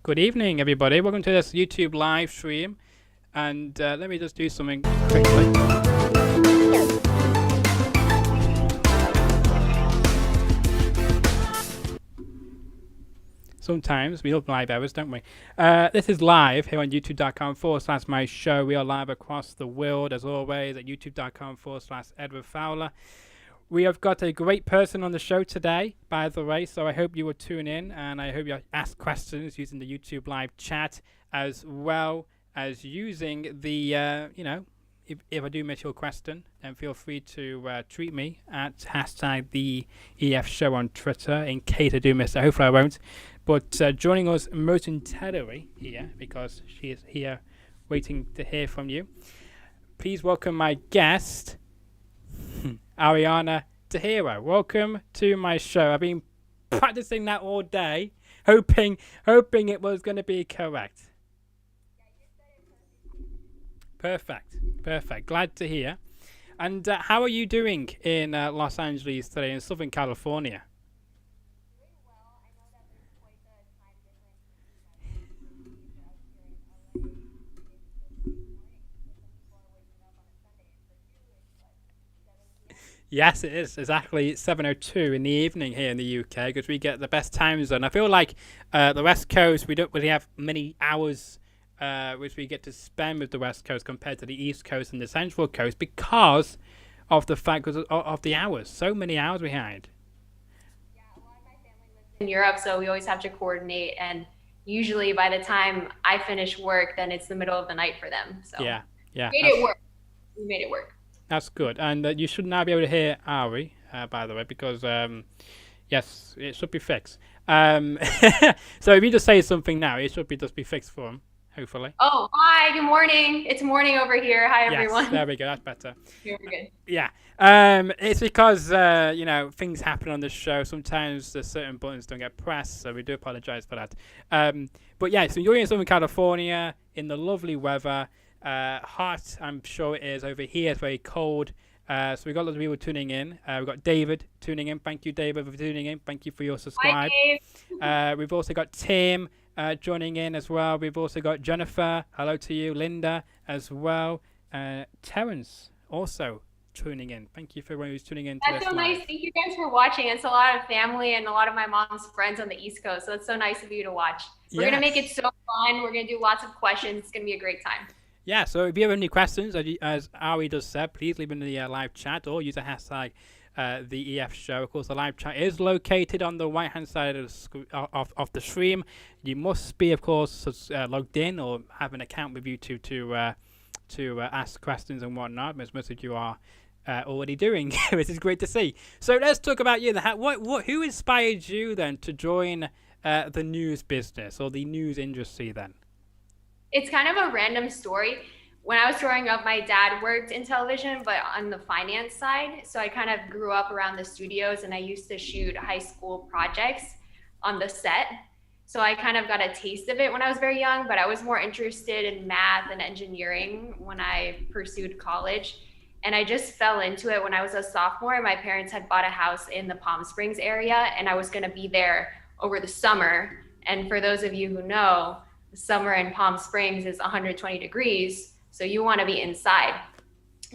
Good evening, everybody. Welcome to this YouTube live stream. And let me just do something quickly. Sometimes we love live hours, don't we? This is live here on youtube.com/my show. We are live across the world, as always, at youtube.com/Edward Fowler. We have got a great person on the show today, by the way, so I hope you will tune in and I hope you ask questions using the YouTube live chat, as well as using the, if I do miss your question, then feel free to tweet me at hashtag the EF show on Twitter in case I do miss it. Hopefully I won't. But joining us momentarily here, because she is here waiting to hear from you, please welcome my guest, Ariana Tejero. Welcome to my show. I've been practicing that all day, hoping it was going to be correct. Perfect. Glad to hear. And how are you doing in Los Angeles today, in Southern California? Yes, it is exactly 7:02 in the evening here in the UK, because we get the best time zone. I feel like the West Coast, we don't really have many hours which we get to spend with the West Coast compared to the East Coast and the Central Coast, because of the fact of the hours. So many hours behind. Yeah, a lot of my family lives in Europe, so we always have to coordinate. And usually by the time I finish work, then it's the middle of the night for them. So Yeah. we made it work. That's good. And you should now be able to hear Ari, by the way, because, yes, it should be fixed. So if you just say something now, it should just be fixed for him, hopefully. Oh, hi, good morning. It's morning over here. Hi, everyone. Yes, there we go. That's better. Here we're good. Yeah. It's because, things happen on this show. Sometimes certain buttons don't get pressed, so we do apologize for that. But yeah, so you're in Southern California in the lovely weather. Hot, I'm sure it is. Over here it's very cold, so we've got lots of people tuning in. We've got David tuning in. Thank you, David, for tuning in. Thank you for your subscribe. Hi, Dave. We've also got Tim joining in as well. We've also got Jennifer, hello to you, Linda as well, Terrence also tuning in. Thank you for everyone who's tuning in. That's so nice. Thank you guys for watching. It's a lot of family and a lot of my mom's friends on the East Coast, so it's so nice of you to watch. We're gonna make it so fun. We're gonna do lots of questions. It's gonna be a great time. Yeah, so if you have any questions, as Ari just said, please leave them in the live chat or use the hashtag the EF show. Of course, the live chat is located on the right-hand side of the stream. You must be, of course, logged in or have an account with YouTube to ask questions and whatnot, as most of you are already doing, which is great to see. So let's talk about you. Who inspired you then to join the news business or the news industry then? It's kind of a random story. When I was growing up, my dad worked in television, but on the finance side. So I kind of grew up around the studios, and I used to shoot high school projects on the set. So I kind of got a taste of it when I was very young, but I was more interested in math and engineering when I pursued college. And I just fell into it when I was a sophomore. My parents had bought a house in the Palm Springs area, and I was going to be there over the summer. And for those of you who know, summer in Palm Springs is 120 degrees, so you want to be inside.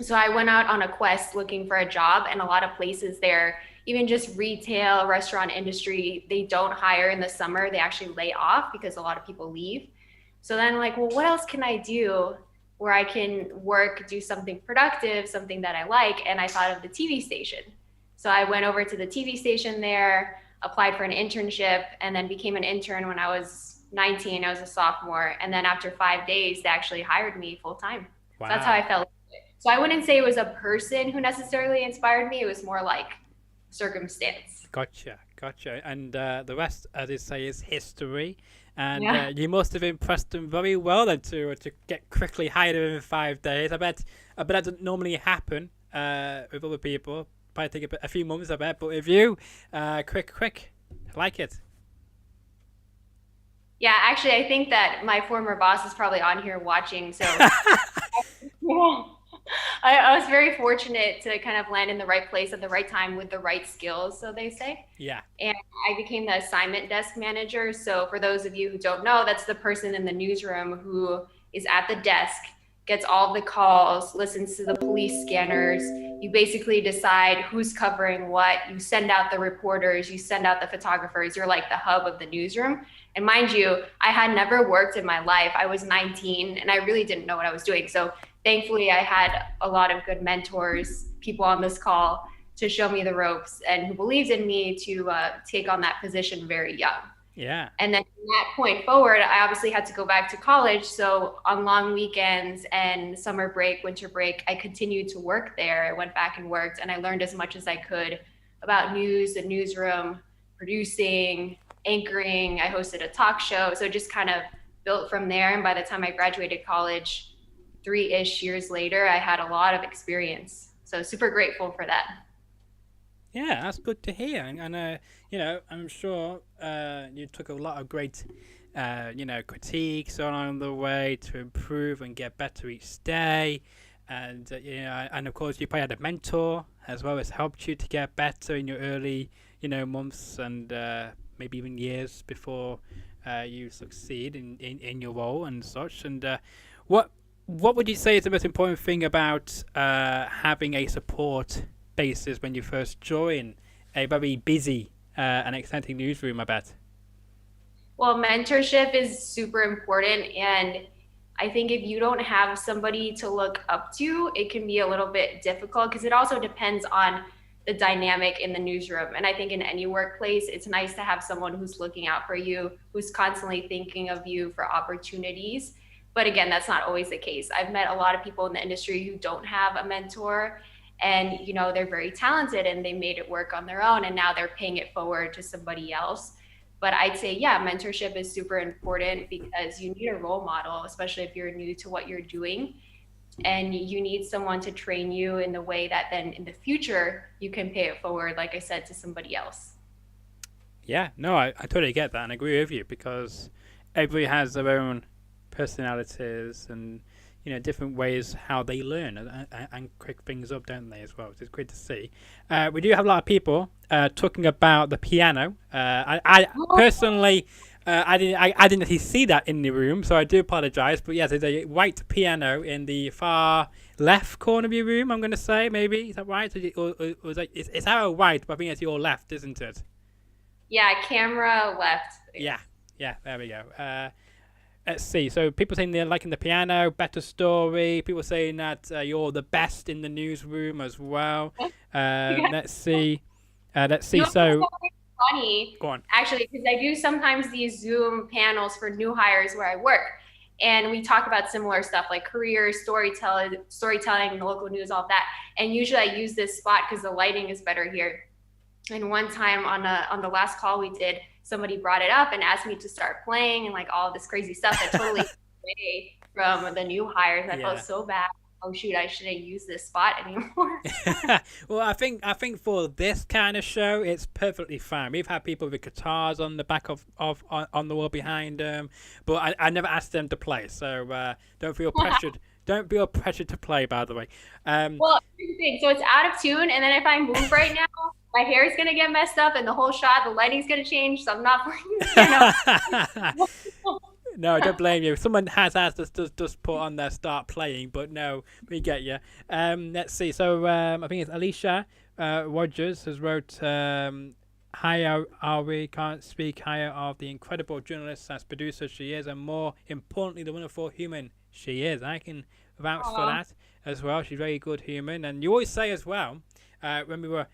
So I went out on a quest looking for a job, and a lot of places there, even just retail, restaurant industry, they don't hire in the summer. They actually lay off because a lot of people leave. So then like, well, what else can I do where I can work, do something productive, something that I like? And I thought of the TV station. So I went over to the TV station there, applied for an internship, and then became an intern when I was 19. I was a sophomore, and then after 5 days they actually hired me full time. Wow. So that's how I felt. So I wouldn't say it was a person who necessarily inspired me. It was more like circumstance. Gotcha. And the rest, as they say, is history. And you must have impressed them very well then to get quickly hired within 5 days. I bet that doesn't normally happen with other people. Probably take a few months, I bet. But with you, quick. I like it. Yeah, actually, I think that my former boss is probably on here watching. So I was very fortunate to kind of land in the right place at the right time with the right skills, so they say. Yeah. And I became the assignment desk manager. So, for those of you who don't know, that's the person in the newsroom who is at the desk, gets all the calls, listens to the police scanners. You basically decide who's covering what. You send out the reporters, you send out the photographers. You're like the hub of the newsroom. And mind you, I had never worked in my life. I was 19 and I really didn't know what I was doing. So, thankfully, I had a lot of good mentors, people on this call to show me the ropes and who believes in me to take on that position very young. Yeah. And then from that point forward, I obviously had to go back to college. So on long weekends and summer break, winter break, I continued to work there. I went back and worked, and I learned as much as I could about news, the newsroom, producing, anchoring. I hosted a talk show. So it just kind of built from there. And by the time I graduated college, 3-ish years later, I had a lot of experience. So super grateful for that. Yeah, that's good to hear. And I'm sure you took a lot of great, critiques along the way to improve and get better each day. And, and of course, you probably had a mentor as well as helped you to get better in your early, months and maybe even years before you succeed in your role and such. And what what would you say is the most important thing about having a support basis when you first join a very busy and exciting newsroom, I bet? Well, mentorship is super important. And I think if you don't have somebody to look up to, it can be a little bit difficult because it also depends on the dynamic in the newsroom. And I think in any workplace, it's nice to have someone who's looking out for you, who's constantly thinking of you for opportunities. But again, that's not always the case. I've met a lot of people in the industry who don't have a mentor, and they're very talented and they made it work on their own, and now they're paying it forward to somebody else. But I'd say, yeah, mentorship is super important because you need a role model, especially if you're new to what you're doing. And you need someone to train you in the way that then in the future you can pay it forward, like I said, to somebody else. Yeah, no, I totally get that and agree with you because everybody has their own personalities and different ways how they learn and quick things up, don't they, as well? Which is great to see. We do have a lot of people talking about the piano. I personally, I didn't actually see that in the room, so I do apologise. But yes, there's a white piano in the far left corner of your room. I'm going to say maybe is that right? Or is that, it's arrow right, but I think it's your left, isn't it? Yeah, camera left. Yeah, yeah. There we go. Let's see. So people saying they're liking the piano, better story. People saying that you're the best in the newsroom as well. Yeah. Let's see. Let's see. You know, So it's funny, go on. actually, because I do sometimes these Zoom panels for new hires where I work, and we talk about similar stuff like career, storytelling, the local news, all of that. And usually I use this spot because the lighting is better here. And one time on the last call we did, somebody brought it up and asked me to start playing and like all this crazy stuff that totally away from the new hires. I felt Yeah. so bad. Oh shoot, I shouldn't use this spot anymore. Well, I think for this kind of show, it's perfectly fine. We've had people with guitars on the back of on the wall behind them, but I never asked them to play. So don't feel pressured. Don't feel pressured to play. By the way. Well, here's the thing. So it's out of tune, and then if I move right now, my hair is gonna get messed up, and the whole shot, the lighting's gonna change. So I'm not playing. No, I don't blame you. Someone has asked us to just put on there start playing, but no, we get you. Let's see. So I think it's Alicia Rogers has wrote, "Hi, are we can't speak higher of the incredible journalist as producer she is, and more importantly, the wonderful human she is." I can vouch for Aw. that as well. She's a very good human, and you always say as well when we were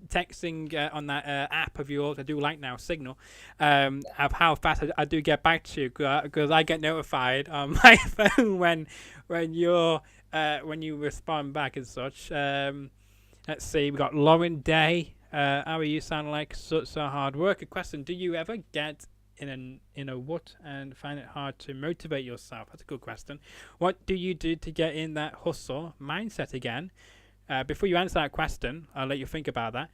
texting on that app of yours, I do like now Signal, of how fast I do get back to you because I get notified on my phone when you're when you respond back and such. Let's see, we got Lauren Day. How you sound like such a hard worker. Question: do you ever get in a rut and find it hard to motivate yourself? That's a good question. What do you do to get in that hustle mindset again? Before you answer that question, I'll let you think about that.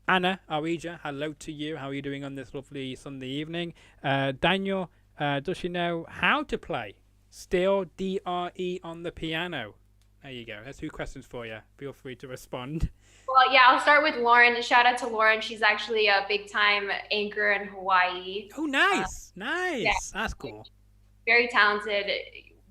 Anna Arija, hello to you. How are you doing on this lovely Sunday evening? Daniel, does she know how to play steel DRE on the piano? There you go. That's two questions for you. Feel free to respond. Well, yeah, I'll start with Lauren. Shout out to Lauren. She's actually a big time anchor in Hawaii. Oh, Uh, nice, yeah, nice. That's cool. very talented.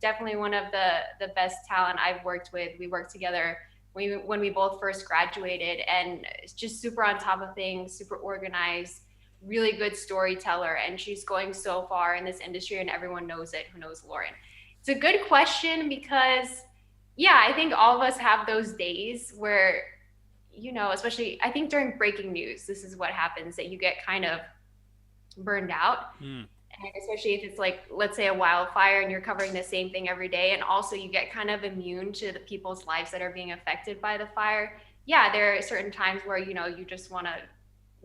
Definitely one of the best talent I've worked with. We worked together when we both first graduated, and it's just super on top of things, super organized, really good storyteller, and she's going so far in this industry, and everyone knows it who knows Lauren. It's a good question because, yeah, I think all of us have those days where, especially I think during breaking news, this is what happens, that you get kind of burned out. Mm. And especially if it's like, let's say, a wildfire and you're covering the same thing every day. And also you get kind of immune to the people's lives that are being affected by the fire. Yeah, there are certain times where, you just want to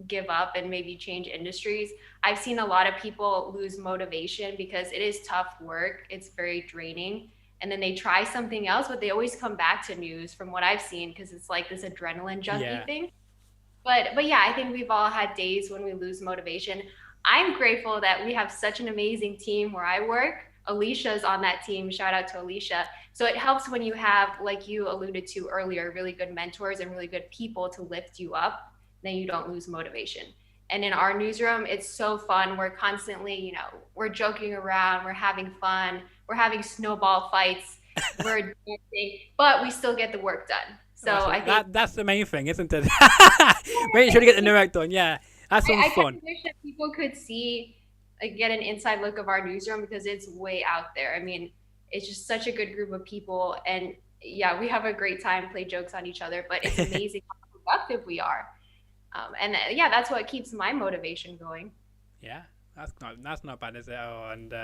give up and maybe change industries. I've seen a lot of people lose motivation because it is tough work. It's very draining. And then they try something else, but they always come back to news from what I've seen because it's like this adrenaline junkie thing. But yeah, I think we've all had days when we lose motivation. I'm grateful that we have such an amazing team where I work. Alicia's on that team. Shout out to Alicia. So it helps when you have, like you alluded to earlier, really good mentors and really good people to lift you up, then you don't lose motivation. And in our newsroom, it's so fun. We're constantly, we're joking around, we're having fun, we're having snowball fights, we're dancing, but we still get the work done. So I think that's the main thing, isn't it? Make sure to get the work done. Yeah, that's some I fun. kind of wish that people could see, like, get an inside look of our newsroom because it's way out there. I mean, it's just such a good group of people, and yeah, we have a great time, play jokes on each other, but it's amazing how productive we are. And yeah, that's what keeps my motivation going. Yeah, that's not bad, is it? Oh, and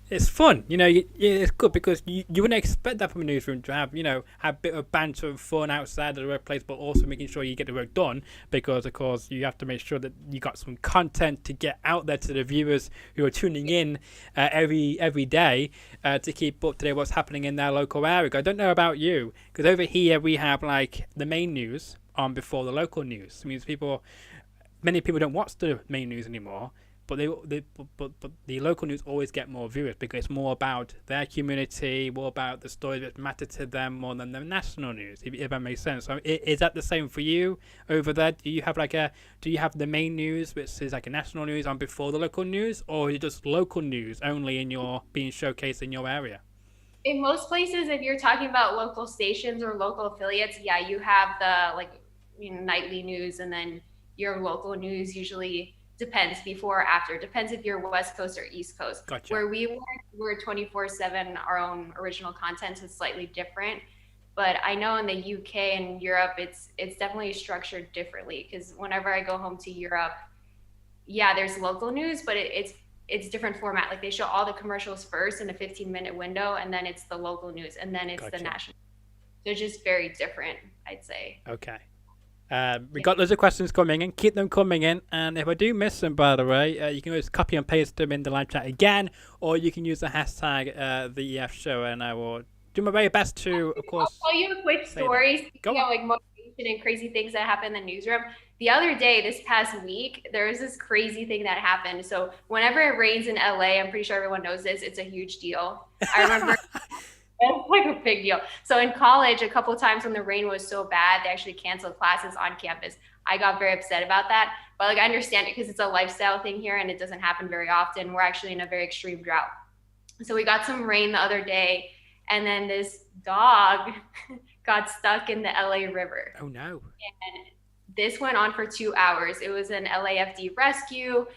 it's fun. It's good because you wouldn't expect that from a newsroom to have have a bit of banter and fun outside of the workplace, but also making sure you get the work done because, of course, you have to make sure that you got some content to get out there to the viewers who are tuning in every day to keep up to date what's happening in their local area. I don't know about you, because over here we have like the main news on before the local news. It means many people don't watch the main news anymore, but but the local news always get more viewers because it's more about their community, more about the stories that matter to them more than the national news. If that makes sense. So is that the same for you over there? Do you have the main news, which is like a national news, on before the local news, or is it just local news only being showcased in your area? In most places, if you're talking about local stations or local affiliates, yeah, you have the nightly news, and then your local news usually depends before or after. Depends if you're West Coast or East Coast. Gotcha. Where we work, we're 24/7, our own original content, so it's slightly different. But I know in the UK and Europe, it's definitely structured differently because whenever I go home to Europe, yeah, there's local news, but it's different format. Like they show all the commercials first in a 15-minute window, and then it's the local news, and then it's the national. So it's just very different, I'd say. Okay. We got loads of questions coming in. Keep them coming in. And if I do miss them, by the way, you can always copy and paste them in the live chat again, or you can use the hashtag the EF show, and I will do my very best to, of course. I'll tell you a quick story. Like motivation and crazy things that happen in the newsroom. The other day, this past week, there was this crazy thing that happened. So whenever it rains in LA, I'm pretty sure everyone knows this, it's a huge deal. I remember it's like a big deal. So in college, a couple of times when the rain was so bad, they actually canceled classes on campus. I got very upset about that. But I understand it because it's a lifestyle thing here and it doesn't happen very often. We're actually in a very extreme drought. So we got some rain the other day, and then this dog got stuck in the LA River. Oh no. And this went on for 2 hours. It was an LAFD rescue.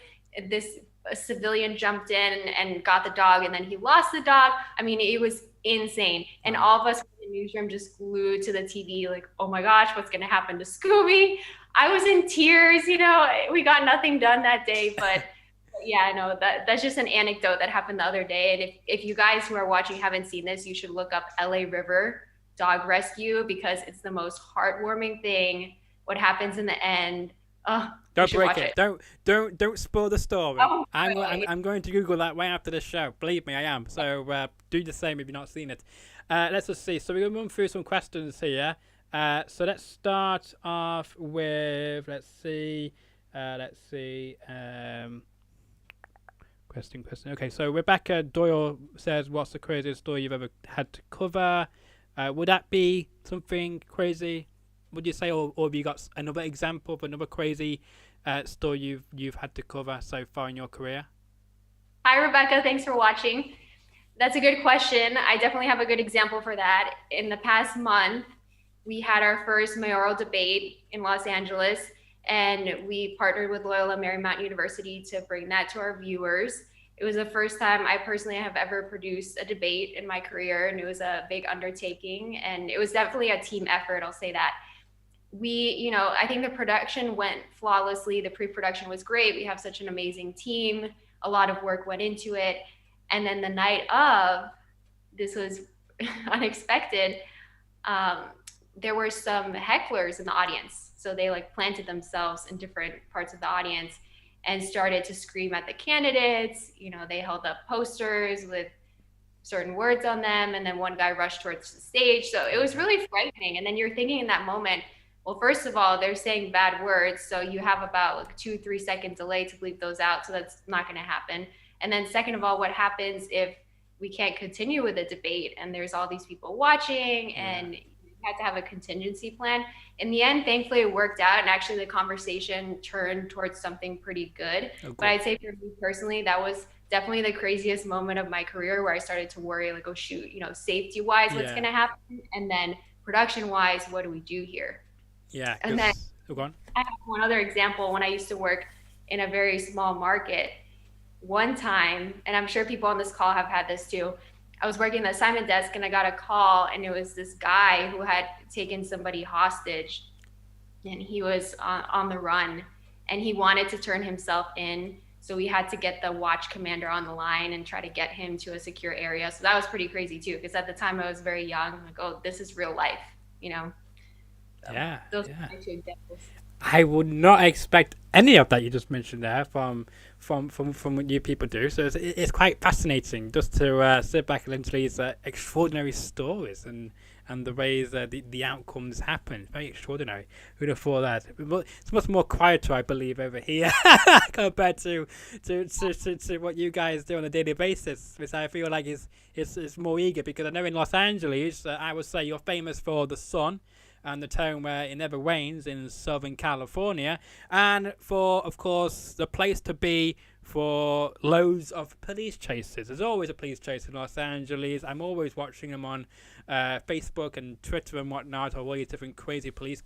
A civilian jumped in and got the dog, and then he lost the dog. I mean, it was insane. And all of us in the newsroom just glued to the TV, like, oh my gosh, what's going to happen to Scooby? I was in tears, we got nothing done that day, but yeah, no, that's just an anecdote that happened the other day. And if you guys who are watching haven't seen this, you should look up LA River dog rescue because it's the most heartwarming thing. What happens in the end. Don't break it. Don't spoil the story. Oh, I'm going to Google that right after the show. Believe me, I am. So do the same if you've not seen it. Let's just see. So we're going to run through some questions here. So let's start off with, let's see. Question. Okay, so Rebecca Doyle says, what's the craziest story you've ever had to cover? Would that be something crazy? Would you say, or have you got another example of another crazy story you've had to cover so far in your career? Hi, Rebecca. Thanks for watching. That's a good question. I definitely have a good example for that. In the past month, we had our first mayoral debate in Los Angeles, and we partnered with Loyola Marymount University to bring that to our viewers. It was the first time I personally have ever produced a debate in my career, and it was a big undertaking, and it was definitely a team effort, I'll say that. I think the production went flawlessly. The pre-production was great. We have such an amazing team. A lot of work went into it. And then the night of, this was unexpected. Um, there were some hecklers in the audience. So they like planted themselves in different parts of the audience and started to scream at the candidates. They held up posters with certain words on them, and then one guy rushed towards the stage. So it was really frightening. And then you're thinking in that moment, well, first of all, they're saying bad words, so you have about like 2-3 second delay to bleep those out, so that's not going to happen. And then second of all, what happens if we can't continue with the debate and there's all these people watching, and you had to have a contingency plan? In the end, thankfully it worked out, and actually the conversation turned towards something pretty good. Oh, But good. I'd say for me personally, that was definitely the craziest moment of my career, where I started to worry, like, oh shoot, safety wise, what's Yeah, going to happen? And then production wise, what do we do here? yeah. And then Because go on. I have one other example. When I used to work in a very small market, one time, and I'm sure people on this call have had this too, I was working the assignment desk and I got a call, and it was this guy who had taken somebody hostage, and he was on the run, and he wanted to turn himself in. So we had to get the watch commander on the line and try to get him to a secure area. So that was pretty crazy too, because at the time I was very young. I'm like, oh, this is real life, you know? So Yeah, those yeah. are my two examples. I would not expect any of that you just mentioned there from what you people do. So it's quite fascinating just to sit back and listen to these extraordinary stories and the ways the outcomes happen. Very extraordinary. Who'd have thought that? It's much more quieter, I believe, over here compared to what you guys do on a daily basis, which I feel like is more eager, because I know in Los Angeles, I would say you're famous for the sun and the town where it never rains in Southern California, and for, of course, the place to be for loads of police chases. There's always a police chase in Los Angeles. I'm always watching them on Facebook and Twitter and whatnot, or all these different crazy police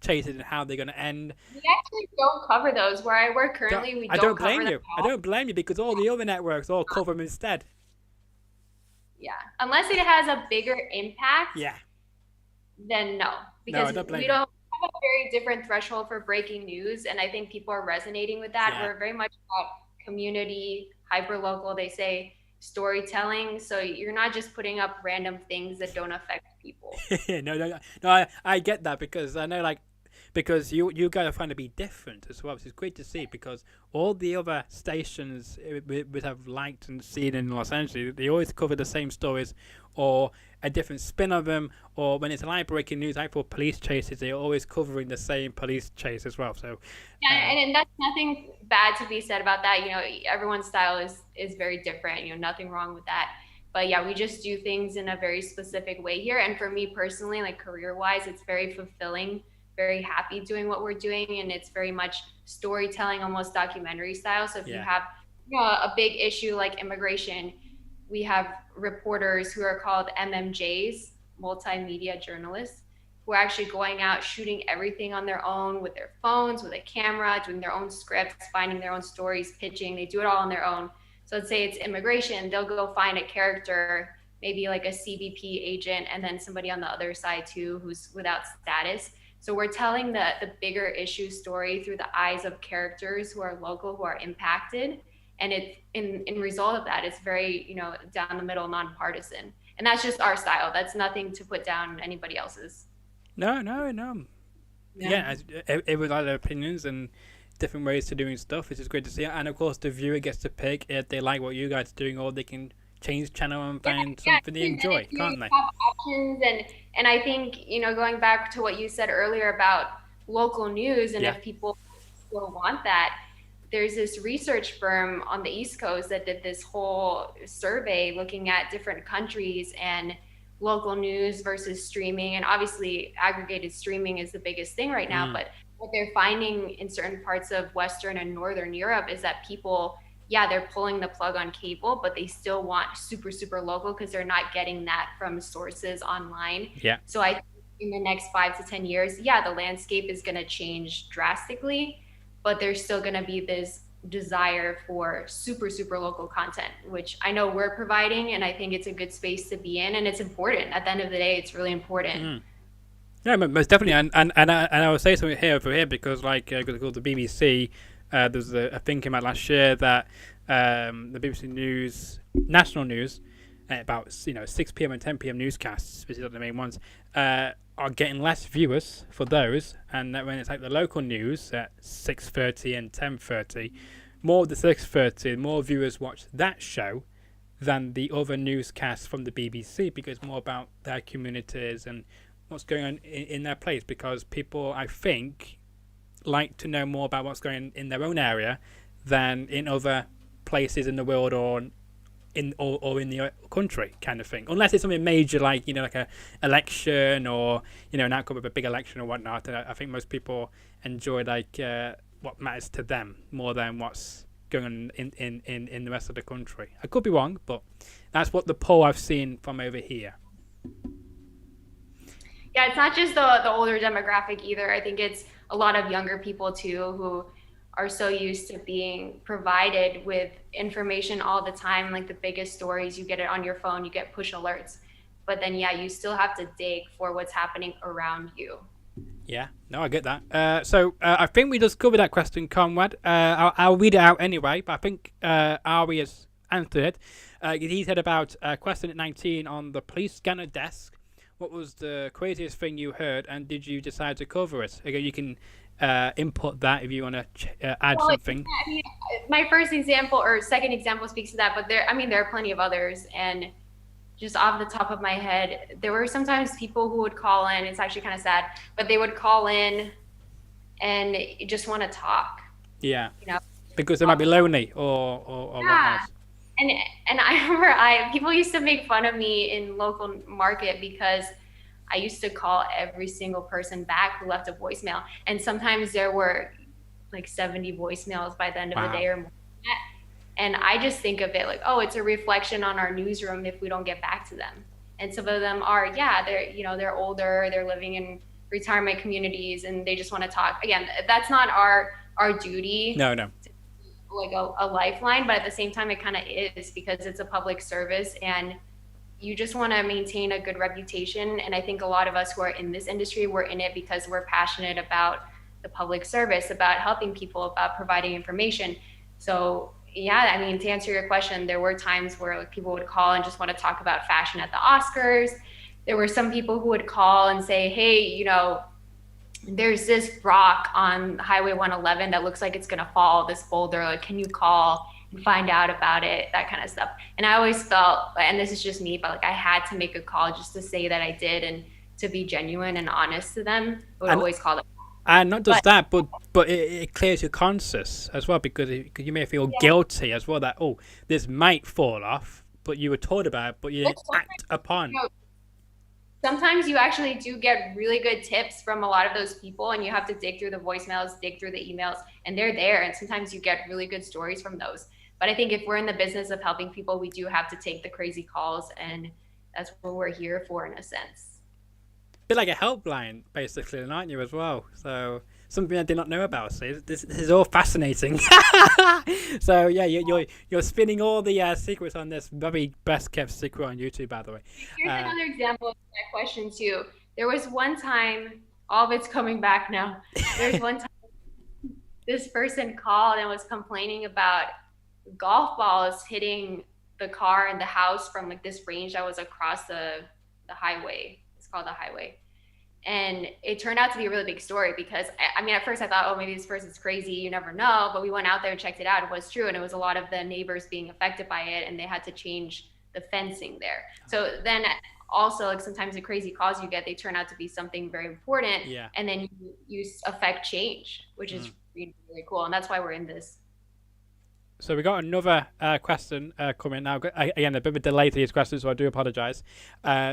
chases and how they're going to end. We actually don't cover those. Where I work Don't- currently, we I don't don't cover blame them you. at I all. don't blame you, because all the other networks all cover them instead. Yeah. Unless it has a bigger impact, Yeah. then no. No, Because I don't blame we you. don't have a very different threshold for breaking news. And I think people are resonating with that. Yeah. We're very much about community, hyper local, they say, storytelling. So you're not just putting up random things that don't affect people. No. I get that, because I know, like, because you guys are trying to be different as well, which is great to see, because all the other stations we have liked and seen in Los Angeles, they always cover the same stories or a different spin of them, or when it's live breaking news, like for police chases, they're always covering the same police chase as well. So Yeah, and that's nothing bad to be said about that. Everyone's style is very different. Nothing wrong with that. But yeah, we just do things in a very specific way here. And for me personally, like career wise, it's very fulfilling, very happy doing what we're doing, and it's very much storytelling, almost documentary style. So if you Yeah. have a big issue like immigration, we have reporters who are called MMJs, multimedia journalists, who are actually going out shooting everything on their own with their phones, with a camera, doing their own scripts, finding their own stories, pitching. They do it all on their own. So let's say it's immigration, they'll go find a character, maybe like a CBP agent, and then somebody on the other side too who's without status. So we're telling the bigger issue story through the eyes of characters who are local, who are impacted. And it's in result of that, it's very, down the middle, nonpartisan. And that's just our style. That's nothing to put down anybody else's. No. Yeah. Yeah, everyone has their opinions and different ways to doing stuff, which is great to see. And of course, the viewer gets to pick if they like what you guys are doing, or they can change channel and find something they enjoy, can't they? Have options, and I think going back to what you said earlier about local news, and Yeah. if people still want that, there's this research firm on the East Coast that did this whole survey looking at different countries, and local news versus streaming. And obviously, aggregated streaming is the biggest thing right now. Mm. But what they're finding in certain parts of Western and Northern Europe is that people, yeah, they're pulling the plug on cable, but they still want super, super local because they're not getting that from sources online. Yeah. So I think in the next 5 to 10 years, yeah, the landscape is going to change drastically, but there's still going to be this desire for super, super local content, which I know we're providing. And I think it's a good space to be in. And it's important. At the end of the day, it's really important. Mm. Yeah, most definitely, and I will say something here over here because called the BBC, there's a thing came out last year that the BBC News, national news, about 6 p.m. and 10 p.m. newscasts, which are the main ones, are getting less viewers for those, and that when it's like the local news at 6:30 and 10:30, more of the 6:30, more viewers watch that show than the other newscasts from the BBC because it's more about their communities and what's going on in their place, because people, I think, like to know more about what's going on in their own area than in other places in the world or in the country, kind of thing. Unless it's something major like like a election or an outcome of a big election or whatnot. And I think most people enjoy what matters to them more than what's going on in the rest of the country. I could be wrong, but that's what the poll I've seen from over here. Yeah, it's not just the older demographic either. I think it's a lot of younger people too who are so used to being provided with information all the time, like the biggest stories, you get it on your phone, you get push alerts. But then, yeah, you still have to dig for what's happening around you. Yeah, no, I get that. So I think we just covered that question, Conrad. I'll read it out anyway, but I think Ari has answered it. He said about question at 19 on the police scanner desk. What was the craziest thing you heard, and did you decide to cover it? Again, you can input that if you want to add something. I mean, my first example or second example speaks to that, but there are plenty of others. And just off the top of my head, there were sometimes people who would call in. It's actually kind of sad, but they would call in and just want to talk. Yeah. Because they might be lonely or yeah. whatnot. And I remember people used to make fun of me in local market because I used to call every single person back who left a voicemail. And sometimes there were like 70 voicemails by the end of the day or more. And I just think of it like, oh, it's a reflection on our newsroom if we don't get back to them. And some of them are, yeah, they're older, they're living in retirement communities and they just want to talk. Again, that's not our duty. No. Like a lifeline, but at the same time it kind of is because it's a public service and you just want to maintain a good reputation. And I think a lot of us who are in this industry, we're in it because we're passionate about the public service, about helping people, about providing information. So yeah, I mean, to answer your question, there were times where like people would call and just want to talk about fashion at the Oscars. There were some people who would call and say, hey, there's this rock on Highway 111 that looks like it's gonna fall, this boulder, like, can you call and find out about it, that kind of stuff. And I always felt, and this is just me, but like I had to make a call just to say that I did and to be genuine and honest to them. I would always call them. And not just that, but it clears your conscience as well, because you may feel guilty as well that, oh, this might fall off, but you were told about it, but you didn't act upon. Sometimes you actually do get really good tips from a lot of those people and you have to dig through the voicemails, dig through the emails, and they're there. And sometimes you get really good stories from those. But I think if we're in the business of helping people, we do have to take the crazy calls, and that's what we're here for in a sense. A bit like a helpline, basically, aren't you, as well? So something I did not know about. So this is all fascinating. So yeah, you're spinning all the secrets on this very best kept secret on YouTube, by the way. Here's another example of that question too. There was one time, all of it's coming back now. There's one time this person called and was complaining about golf balls hitting the car and the house from like this range that was across the highway. It's called the highway. And it turned out to be a really big story because, I mean, at first I thought, oh, maybe this person's crazy. You never know. But we went out there and checked it out. It was true. And it was a lot of the neighbors being affected by it. And they had to change the fencing there. So then also, like sometimes the crazy calls you get, they turn out to be something very important. Yeah. And then you affect change, which is really, really cool. And that's why we're in this. So we got another question coming now. Again, a bit of a delay to these questions, so I do apologise.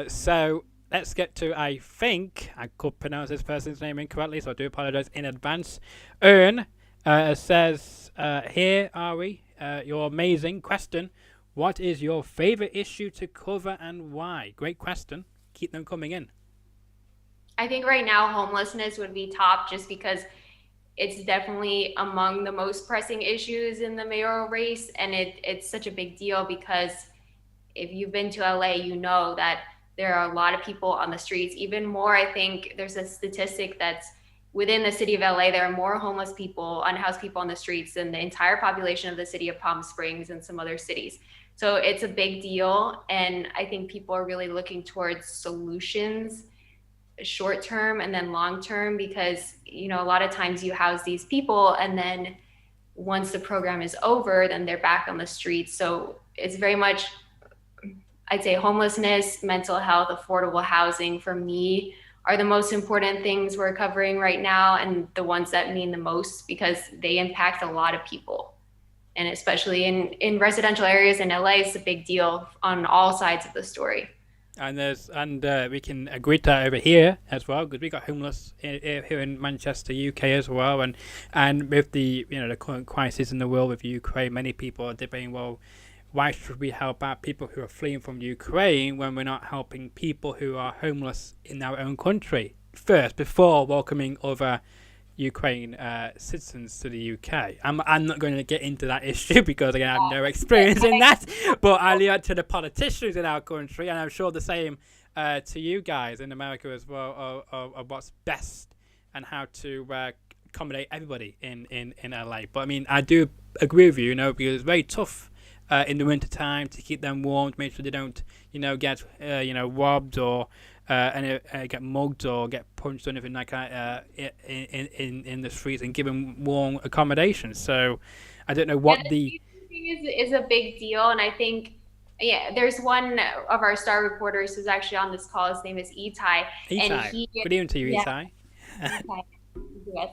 So let's get to. I think I could pronounce this person's name incorrectly, so I do apologise in advance. Ern says, "Here are we. You're amazing. Question: what is your favourite issue to cover and why?" Great question. Keep them coming in. I think right now homelessness would be top just because it's definitely among the most pressing issues in the mayoral race. And it's such a big deal because if you've been to LA, you know that there are a lot of people on the streets. Even more, I think there's a statistic that's within the city of LA, there are more homeless people, unhoused people on the streets than the entire population of the city of Palm Springs and some other cities. So it's a big deal. And I think people are really looking towards solutions short term and then long term because a lot of times you house these people and then once the program is over then they're back on the streets. So it's very much, I'd say, homelessness, mental health, affordable housing for me are the most important things we're covering right now and the ones that mean the most because they impact a lot of people, and especially in residential areas in LA, it's a big deal on all sides of the story. And we can agree to that over here as well because we got homeless here in Manchester, UK as well, and with the the current crisis in the world with Ukraine, many people are debating, well, why should we help out people who are fleeing from Ukraine when we're not helping people who are homeless in our own country first before welcoming other Ukraine citizens to the UK. I'm not going to get into that issue because again I have no experience in that, but I leave it to the politicians in our country, and I'm sure the same to you guys in America as well of what's best and how to accommodate everybody in LA. But I mean, I do agree with you, because it's very tough in the winter time to keep them warm, to make sure they don't get robbed or get mugged or get punched or anything like that in the streets, and give them warm accommodations. So I don't know what the thing is a big deal, and I think there's one of our star reporters who's actually on this call. His name is Itai. And good evening to you, Itai. Yes.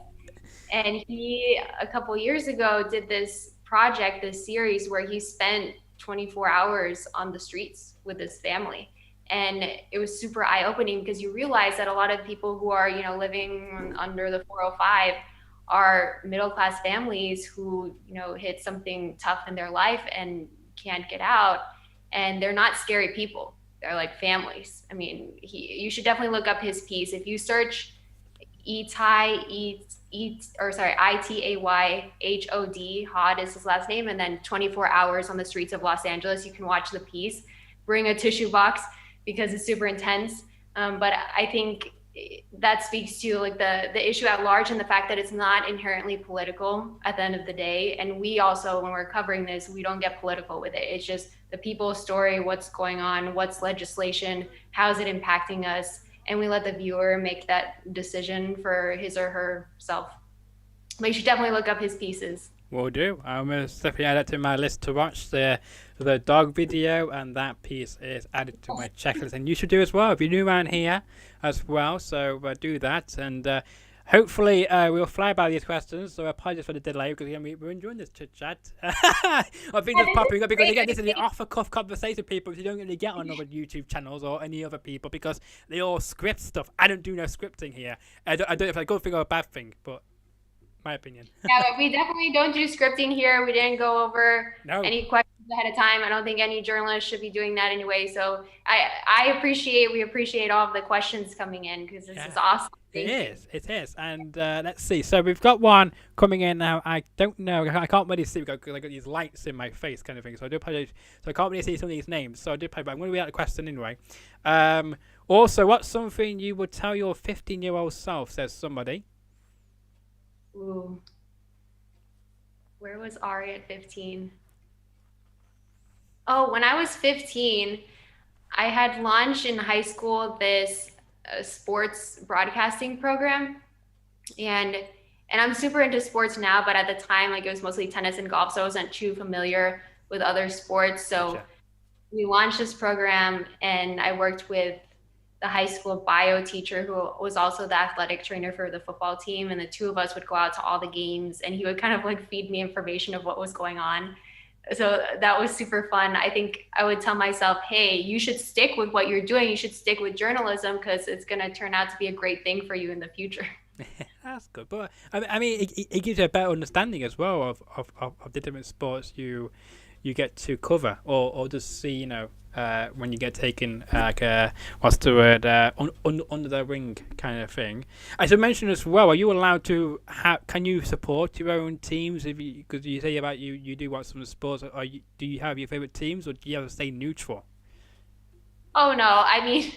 And he a couple years ago did this project, this series where he spent 24 hours on the streets with his family. And it was super eye-opening because you realize that a lot of people who are, living under the 405 are middle-class families who, hit something tough in their life and can't get out. And they're not scary people. They're like families. I mean, you should definitely look up his piece. If you search Itay, Itayhod, Hod is his last name, and then 24 hours on the streets of Los Angeles, you can watch the piece. Bring a tissue box, because it's super intense. But I think that speaks to like the issue at large and the fact that it's not inherently political at the end of the day. And we also, when we're covering this, we don't get political with it. It's just the people's story, what's going on, what's legislation, how's it impacting us, and we let the viewer make that decision for his or herself. But you should definitely look up his pieces. Will do. I'm going to definitely add that to my list to watch, the dog video, and that piece is added to my checklist. And you should do as well if you're new around here as well. So do that, and hopefully we'll fly by these questions. So apologies for the delay because again, we're enjoying this chit chat. I think it's popping up because again, this is the off the cuff conversation people you don't really get on other YouTube channels or any other people because they all script stuff. I don't do no scripting here. I don't know if it's a good thing or a bad thing, but my opinion. Yeah, but we definitely don't do scripting here. We didn't go over any questions ahead of time. I don't think any journalist should be doing that anyway. So we appreciate all of the questions coming in because this is awesome. It is. And let's see. So we've got one coming in now. I don't know. I can't really see because I got these lights in my face kind of thing. So I do apologize. So I can't really see some of these names. So I do apologize. But I'm going to read out the question anyway. Also, what's something you would tell your 15-year-old self, says somebody. Ooh. Where was Ari at 15? Oh, when I was 15, I had launched in high school this sports broadcasting program. And I'm super into sports now, but at the time, like it was mostly tennis and golf, so I wasn't too familiar with other sports. So gotcha. We launched this program and I worked with the high school bio teacher who was also the athletic trainer for the football team. And the two of us would go out to all the games and he would kind of like feed me information of what was going on. So that was super fun. I think I would tell myself, hey, you should stick with what you're doing. You should stick with journalism because it's going to turn out to be a great thing for you in the future. That's good, but I mean, it gives you a better understanding as well of the different sports you get to cover, or just see, when you get taken, like, what's the word, under the ring kind of thing. As I mentioned as well, are you allowed to can you support your own teams, if because you say about you do watch some sports? Do you have your favorite teams, or do you have to stay neutral? Oh no, I mean,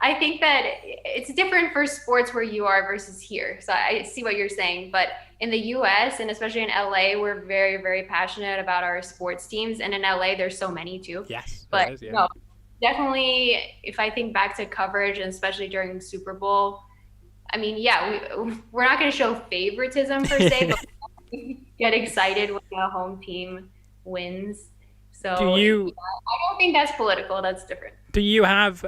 I think that it's different for sports where you are versus here. So I see what you're saying, but in the US and especially in LA, we're very, very passionate about our sports teams. And in LA, there's so many too. Yes, But there is, yeah. no, definitely if I think back to coverage and especially during Super Bowl, I mean, yeah, we're not going to show favoritism per se, but we get excited when a home team wins. do So yeah, you I don't think that's political. That's different. Do you have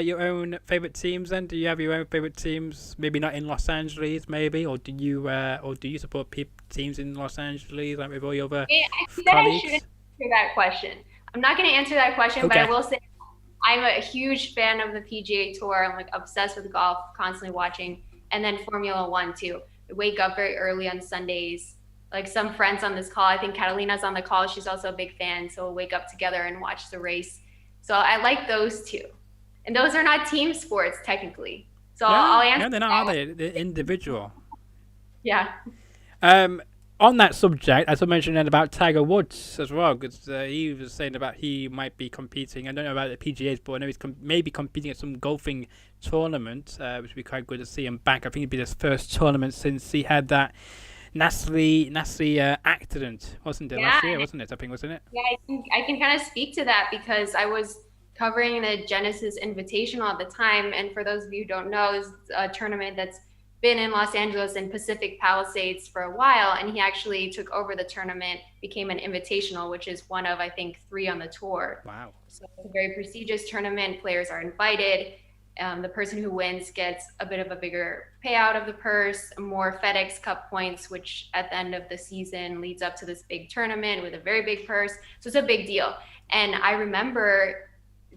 your own favorite teams then? Do you have your own favorite teams? Maybe not in Los Angeles, maybe, or do you support teams in Los Angeles, like with all your other I think that I shouldn't colleagues? answer that question. I'm not going to answer that question, but I Okay. will say I'm a huge fan of the PGA Tour. I'm like obsessed with golf, constantly watching, and then Formula One too. I wake up very early on Sundays. Like some friends on this call, I think Catalina's on the call. She's also a big fan, so we'll wake up together and watch the race. So I like those two, and those are not team sports technically. So No, I'll answer no, they're not, are that. they? They're individual. Yeah. Um, on that subject, as I mentioned then about Tiger Woods as well, because he was saying about he might be competing. I don't know about the PGA's, but I know he's maybe competing at some golfing tournament, which would be quite good to see him back. I think it'd be his first tournament since he had that nasty accident, wasn't it? Yeah. Last year, wasn't it? I think, wasn't it? Yeah, I think I can kind of speak to that because I was covering the Genesis Invitational at the time. And for those of you who don't know, it's a tournament that's been in Los Angeles and Pacific Palisades for a while. And he actually took over the tournament, became an invitational, which is one of, I think, 3 on the tour. Wow. So it's a very prestigious tournament. Players are invited. The person who wins gets a bit of a bigger payout of the purse, more FedEx Cup points, which at the end of the season leads up to this big tournament with a very big purse. So it's a big deal. And I remember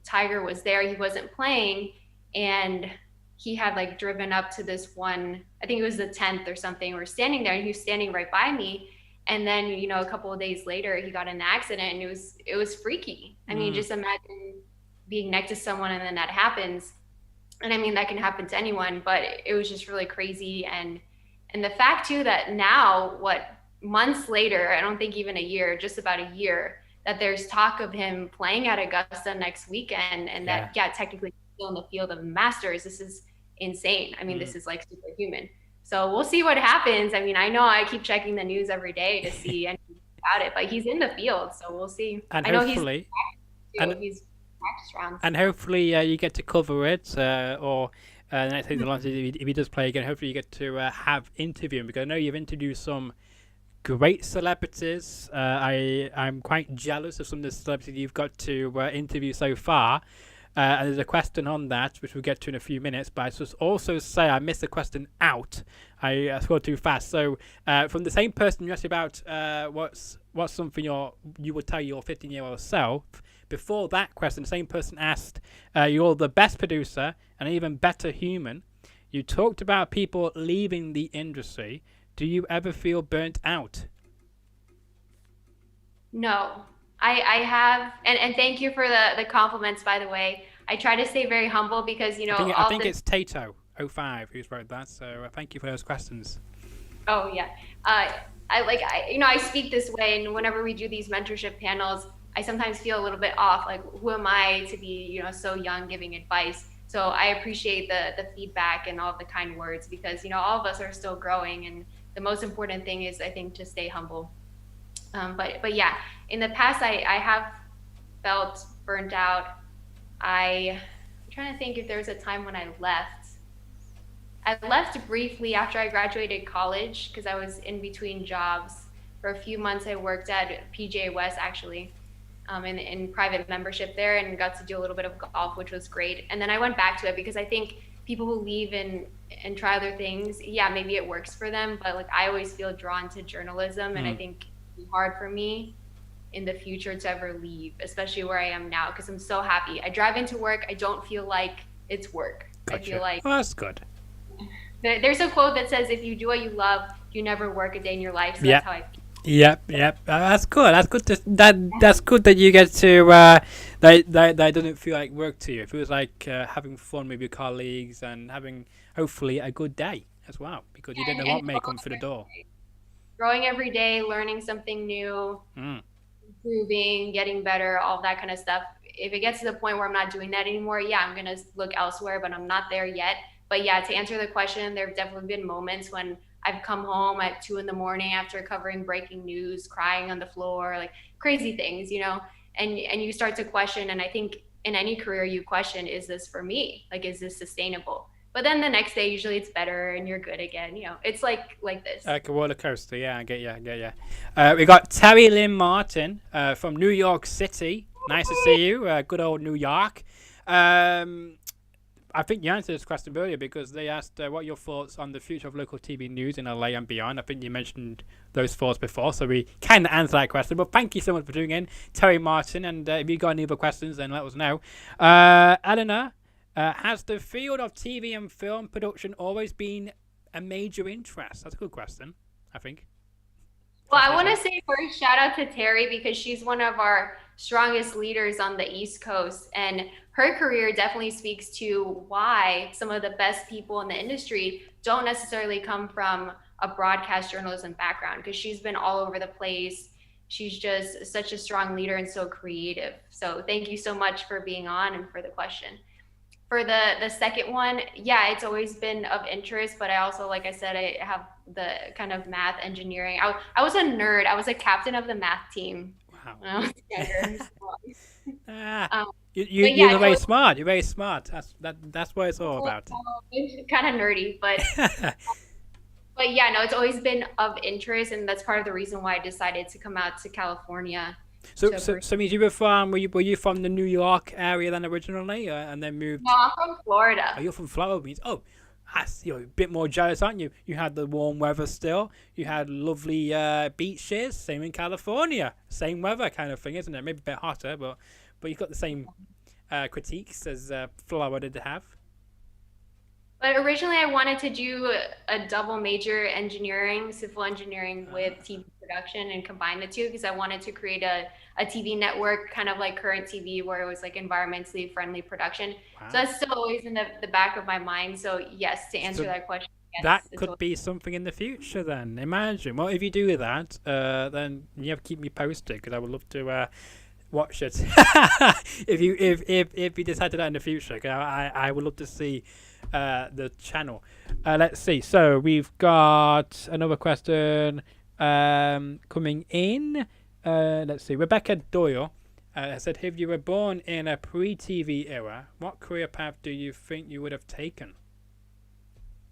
Tiger was there, he wasn't playing, and he had like driven up to this one, I think it was the 10th or something. We're standing there and he was standing right by me. And then, a couple of days later, he got in an accident and it was freaky. I mean, just imagine being next to someone and then that happens. And I mean, that can happen to anyone, but it was just really crazy. And the fact too that now, what, months later, I don't think even a year, just about a year, that there's talk of him playing at Augusta next weekend, and that technically still in the field of Masters. This is insane. I mean, this is like superhuman. So we'll see what happens. I mean, I know I keep checking the news every day to see anything about it, but he's in the field, so we'll see. And I know hopefully, he's practice rounds. and hopefully you get to cover it, or the next season, if he does play again, hopefully you get to have interview him, because I know you've interviewed some great celebrities. I'm quite jealous of some of the celebrities you've got to interview so far. And there's a question on that, which we'll get to in a few minutes. But I should also say I missed the question out. I scrolled too fast. So from the same person you asked about what's something you would tell your 15-year-old self. Before that question, the same person asked, you're the best producer and an even better human. You talked about people leaving the industry. Do you ever feel burnt out? No, I have, and thank you for the compliments, by the way. I try to stay very humble because, I all think the, it's Tato05 who's wrote that. So thank you for those questions. oh yeah. I speak this way, and whenever we do these mentorship panels, I sometimes feel a little bit off. Like, who am I to be, so young giving advice? So I appreciate the feedback and all of the kind words because, all of us are still growing. And the most important thing is, I think, to stay humble. But yeah, in the past, I have felt burnt out. I'm trying to think if there was a time when I left. I left briefly after I graduated college because I was in between jobs. For a few months, I worked at PGA West, actually, in private membership there, and got to do a little bit of golf, which was great. And then I went back to it because I think people who leave and try other things, yeah, maybe it works for them, but like I always feel drawn to journalism, and I think it's hard for me in the future to ever leave, especially where I am now, because I'm so happy. I drive into work, I don't feel like it's work. I feel Gotcha. like Well, that's good. there's a quote that says, if you do what you love, you never work a day in your life. So Yeah. that's how I feel. Yep, yep. That's good. That's good. That's good that you get to that doesn't feel like work to you. It feels like having fun with your colleagues and having hopefully a good day as well, because you don't know And what may come through the door. growing every day, learning something new, Mm. improving, getting better, all that kind of stuff. If it gets to the point where I'm not doing that anymore, yeah, I'm gonna look elsewhere, but I'm not there yet. But yeah, to answer the question, there have definitely been moments when I've come home at 2 in the morning after covering breaking news, crying on the floor, like crazy things, and you start to question. And I think in any career you question, is this for me? Like, is this sustainable? But then the next day, usually it's better and you're good again. It's like this. Like a roller coaster. Yeah, I get you. I get you. We got Terry Lynn Martin from New York City. Nice to see you. Good old New York. I think you answered this question earlier because they asked what are your thoughts on the future of local TV news in LA and beyond. I think you mentioned those thoughts before, so we kind of answered that question. But thank you so much for tuning in, Terry Martin. And if you got any other questions, then let us know. Eleanor, has the field of TV and film production always been a major interest? That's a good question, I think. Well, I want to say first, shout out to Terry because she's one of our strongest leaders on the East Coast. And her career definitely speaks to why some of the best people in the industry don't necessarily come from a broadcast journalism background, because she's been all over the place. She's just such a strong leader and so creative. So thank you so much for being on and for the question. For the second one, yeah, it's always been of interest, but I also, like I said, I have the kind of math engineering. I was a nerd. I was a captain of the math team Wow. when I was younger. Um, but yeah, You're very smart. You're very smart. That's what it's all about. it's kind of nerdy, but yeah, no, it's always been of interest, and that's part of the reason why I decided to come out to California. So means you were you from the New York area then originally, and then moved? No, I'm from Florida. Oh, you're from Florida. Means you're a bit more jealous, aren't you? You had the warm weather still. You had lovely beaches. Same in California. Same weather kind of thing, isn't it? Maybe a bit hotter, but you've got the same critiques as Florida did have. But originally, I wanted to do a double major engineering, civil engineering with TV production and combine the two, because I wanted to create a TV network, kind of like Current TV, where it was like environmentally friendly production. Wow. So that's still always in the back of my mind. So yes, to answer that question, yes, that could be something in the future then. Imagine. Well, if you do that, then you have to keep me posted, because I would love to watch it. if you decide to do that in the future, 'cause I would love to see the channel. Let's see. So we've got another question coming in. Let's see. Rebecca Doyle said, if you were born in a pre-TV era, what career path do you think you would have taken?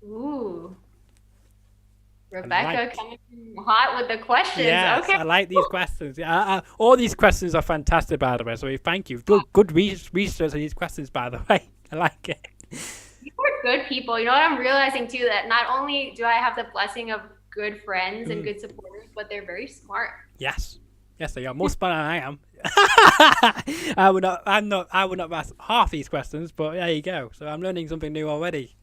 Ooh. Rebecca coming hot with the questions. Yes, okay. I like these questions. All these questions are fantastic, by the way. So thank you. Good research on these questions, by the way. I like it. You are good people. You know what I'm realizing too, that not only do I have the blessing of good friends and good supporters, but they're very smart. Yes, they are more smart than I am. I would not ask half these questions, but there you go. So I'm learning something new already.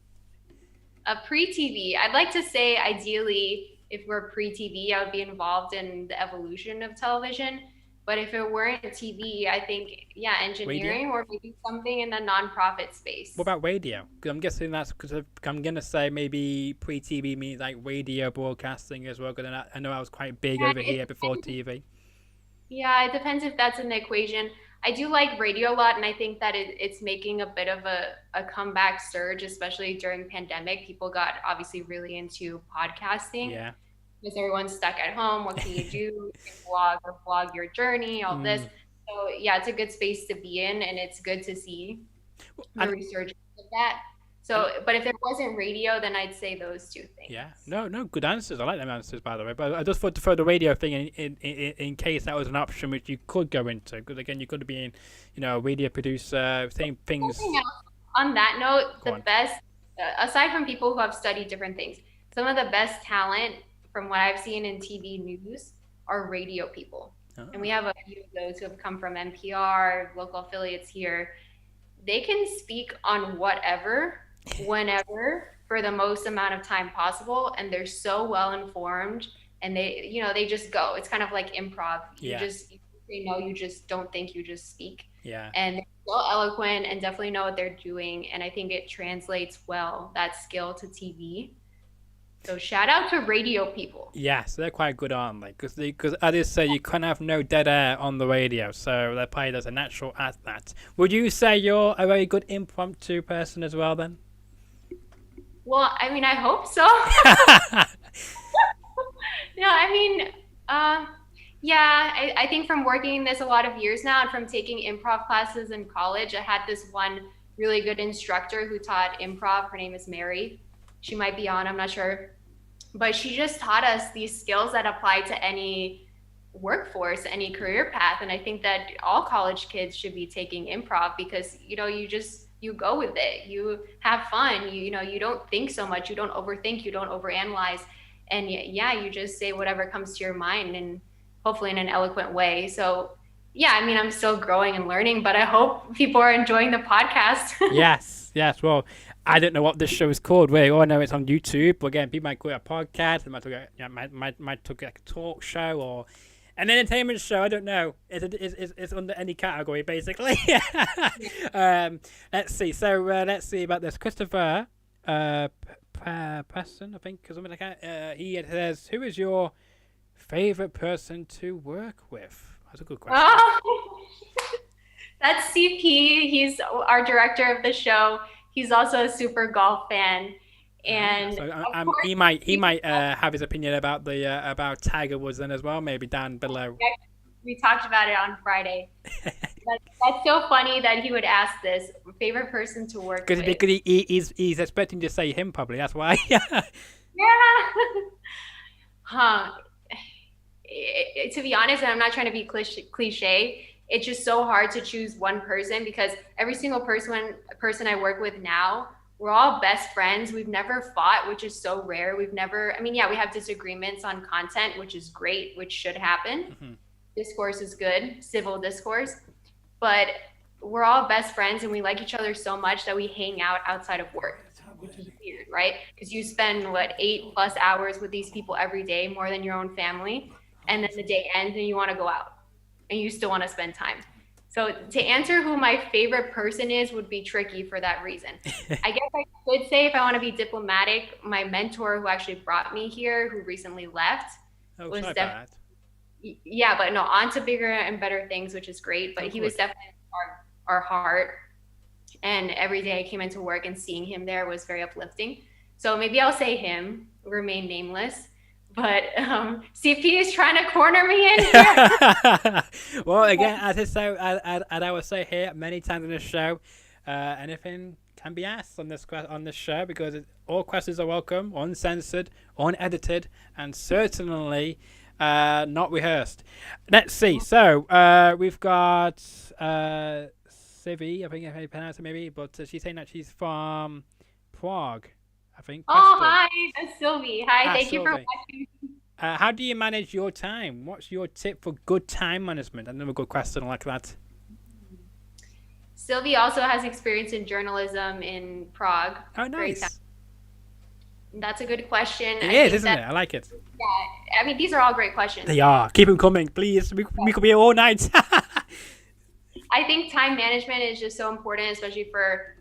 A pre-TV, I'd like to say ideally, if we're pre-TV, I would be involved in the evolution of television. But if it weren't TV, I think, yeah, engineering or maybe something in the nonprofit space. What about radio? Because I'm guessing that's because I'm going to say maybe pre-TV means like radio broadcasting as well. Because I know I was quite big over here before TV. Yeah, it depends if that's in the equation. I do like radio a lot, and I think that it's making a bit of a comeback surge, especially during pandemic. People got obviously really into podcasting. Yeah. Because everyone's stuck at home. What can you do? You can vlog your journey, all this. So yeah, it's a good space to be in, and it's good to see the research of that. So, but if there wasn't radio, then I'd say those two things. Yeah, no, good answers. I like them answers, by the way. But I just thought to throw the radio thing in case that was an option which you could go into. Because again, you could be in, a radio producer, same things. On that note, best, aside from people who have studied different things, some of the best talent from what I've seen in TV news are radio people. And we have a few of those who have come from NPR, local affiliates here. They can speak on whatever, whenever, for the most amount of time possible, and they're so well informed, and they just go. It's kind of like improv. You Yeah. just you say no, you just don't think, you just speak. Yeah. And they're so eloquent and definitely know what they're doing, and I think it translates well, that skill, to TV. So shout out to radio people. Yeah, so they're quite good, aren't they? Because as I say, you can't have no dead air on the radio, so they're probably there's a natural at that. Would you say you're a very good impromptu person as well, then? Well, I mean, I hope so. No, I mean, yeah, I think from working in this a lot of years now and from taking improv classes in college, I had this one really good instructor who taught improv. Her name is Mary. She might be on, I'm not sure. But she just taught us these skills that apply to any workforce, any career path. And I think that all college kids should be taking improv because, you go with it. You have fun. You don't think so much. You don't overthink. You don't overanalyze. And yeah, you just say whatever comes to your mind, and hopefully in an eloquent way. So yeah, I mean, I'm still growing and learning, but I hope people are enjoying the podcast. Yes. Well, I don't know what this show is called. Really, all I know it's on YouTube. But again, people might call it a podcast. They might talk might talk like a talk show or an entertainment show. I don't know. It's under any category basically. Let's see. So let's see about this. Christopher Preston, I think, or something like that. He says, "Who is your favorite person to work with?" That's a good question. Oh, that's CP. He's our director of the show. He's also a super golf fan, and so, he might have his opinion about the about Tiger Woods then as well. Maybe down below. We talked about it on Friday. That's so funny that he would ask this. Favorite person to work with. Because he's expecting to say him probably. That's why. Yeah. Huh. To be honest, and I'm not trying to be cliche, it's just so hard to choose one person because every single person I work with now, we're all best friends. We've never fought, which is so rare. We have disagreements on content, which is great, which should happen. Mm-hmm. Discourse is good, civil discourse, but we're all best friends and we like each other so much that we hang out outside of work, which is weird, right? Because you spend 8+ hours with these people every day, more than your own family, and then the day ends and you want to go out and you still want to spend time. So to answer who my favorite person is would be tricky for that reason. I guess I could say, if I want to be diplomatic, my mentor who actually brought me here, who recently left, was definitely. Yeah, but no, on to bigger and better things, which is great. But he was definitely our heart. And every day I came into work and seeing him there was very uplifting. So maybe I'll say him, remain nameless. But CP is trying to corner me in here. Well, again, as I would say here many times in this show, anything can be asked on this show because all questions are welcome, uncensored, unedited, and certainly not rehearsed. Let's see. So we've got Sivi, I think I pronounce it maybe, but she's saying that she's from Prague, I think. Oh, hi, that's Sylvie. Hi, thank Sylvie. You for watching. How do you manage your time? What's your tip for good time management? Another good question like that. Sylvie also has experience in journalism in Prague. Oh, nice. That's a good question. It is, isn't it? I like it. Yeah, I mean, these are all great questions. They are. Keep them coming, please. We could be here all night. I think time management is just so important, especially for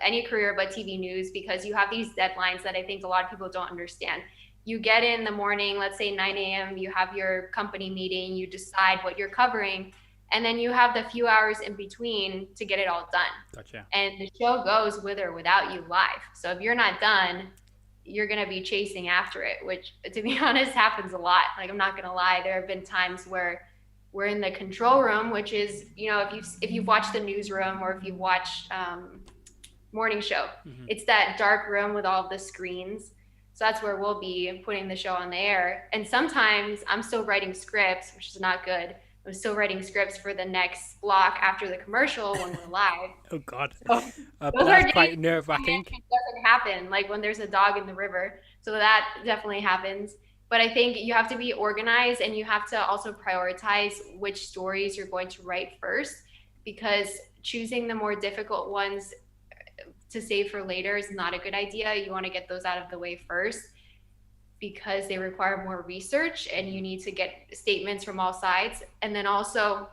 any career but TV news, because you have these deadlines that I think a lot of people don't understand. You get in the morning, let's say 9 a.m., you have your company meeting, you decide what you're covering, and then you have the few hours in between to get it all done. Gotcha. And the show goes with or without you live. So if you're not done, you're going to be chasing after it, which, to be honest, happens a lot. Like, I'm not going to lie. There have been times where we're in the control room, which is, if you've watched the newsroom or if you've watched morning show, mm-hmm. It's that dark room with all of the screens. So that's where we'll be putting the show on the air. And sometimes I'm still writing scripts, which is not good. I'm still writing scripts for the next block after the commercial when we're live. Oh, God. So but that's quite nerve-wracking. It doesn't happen, like when there's a dog in the river. So that definitely happens. But I think you have to be organized and you have to also prioritize which stories you're going to write first, because choosing the more difficult ones to save for later is not a good idea. You want to get those out of the way first because they require more research and you need to get statements from all sides. And then also,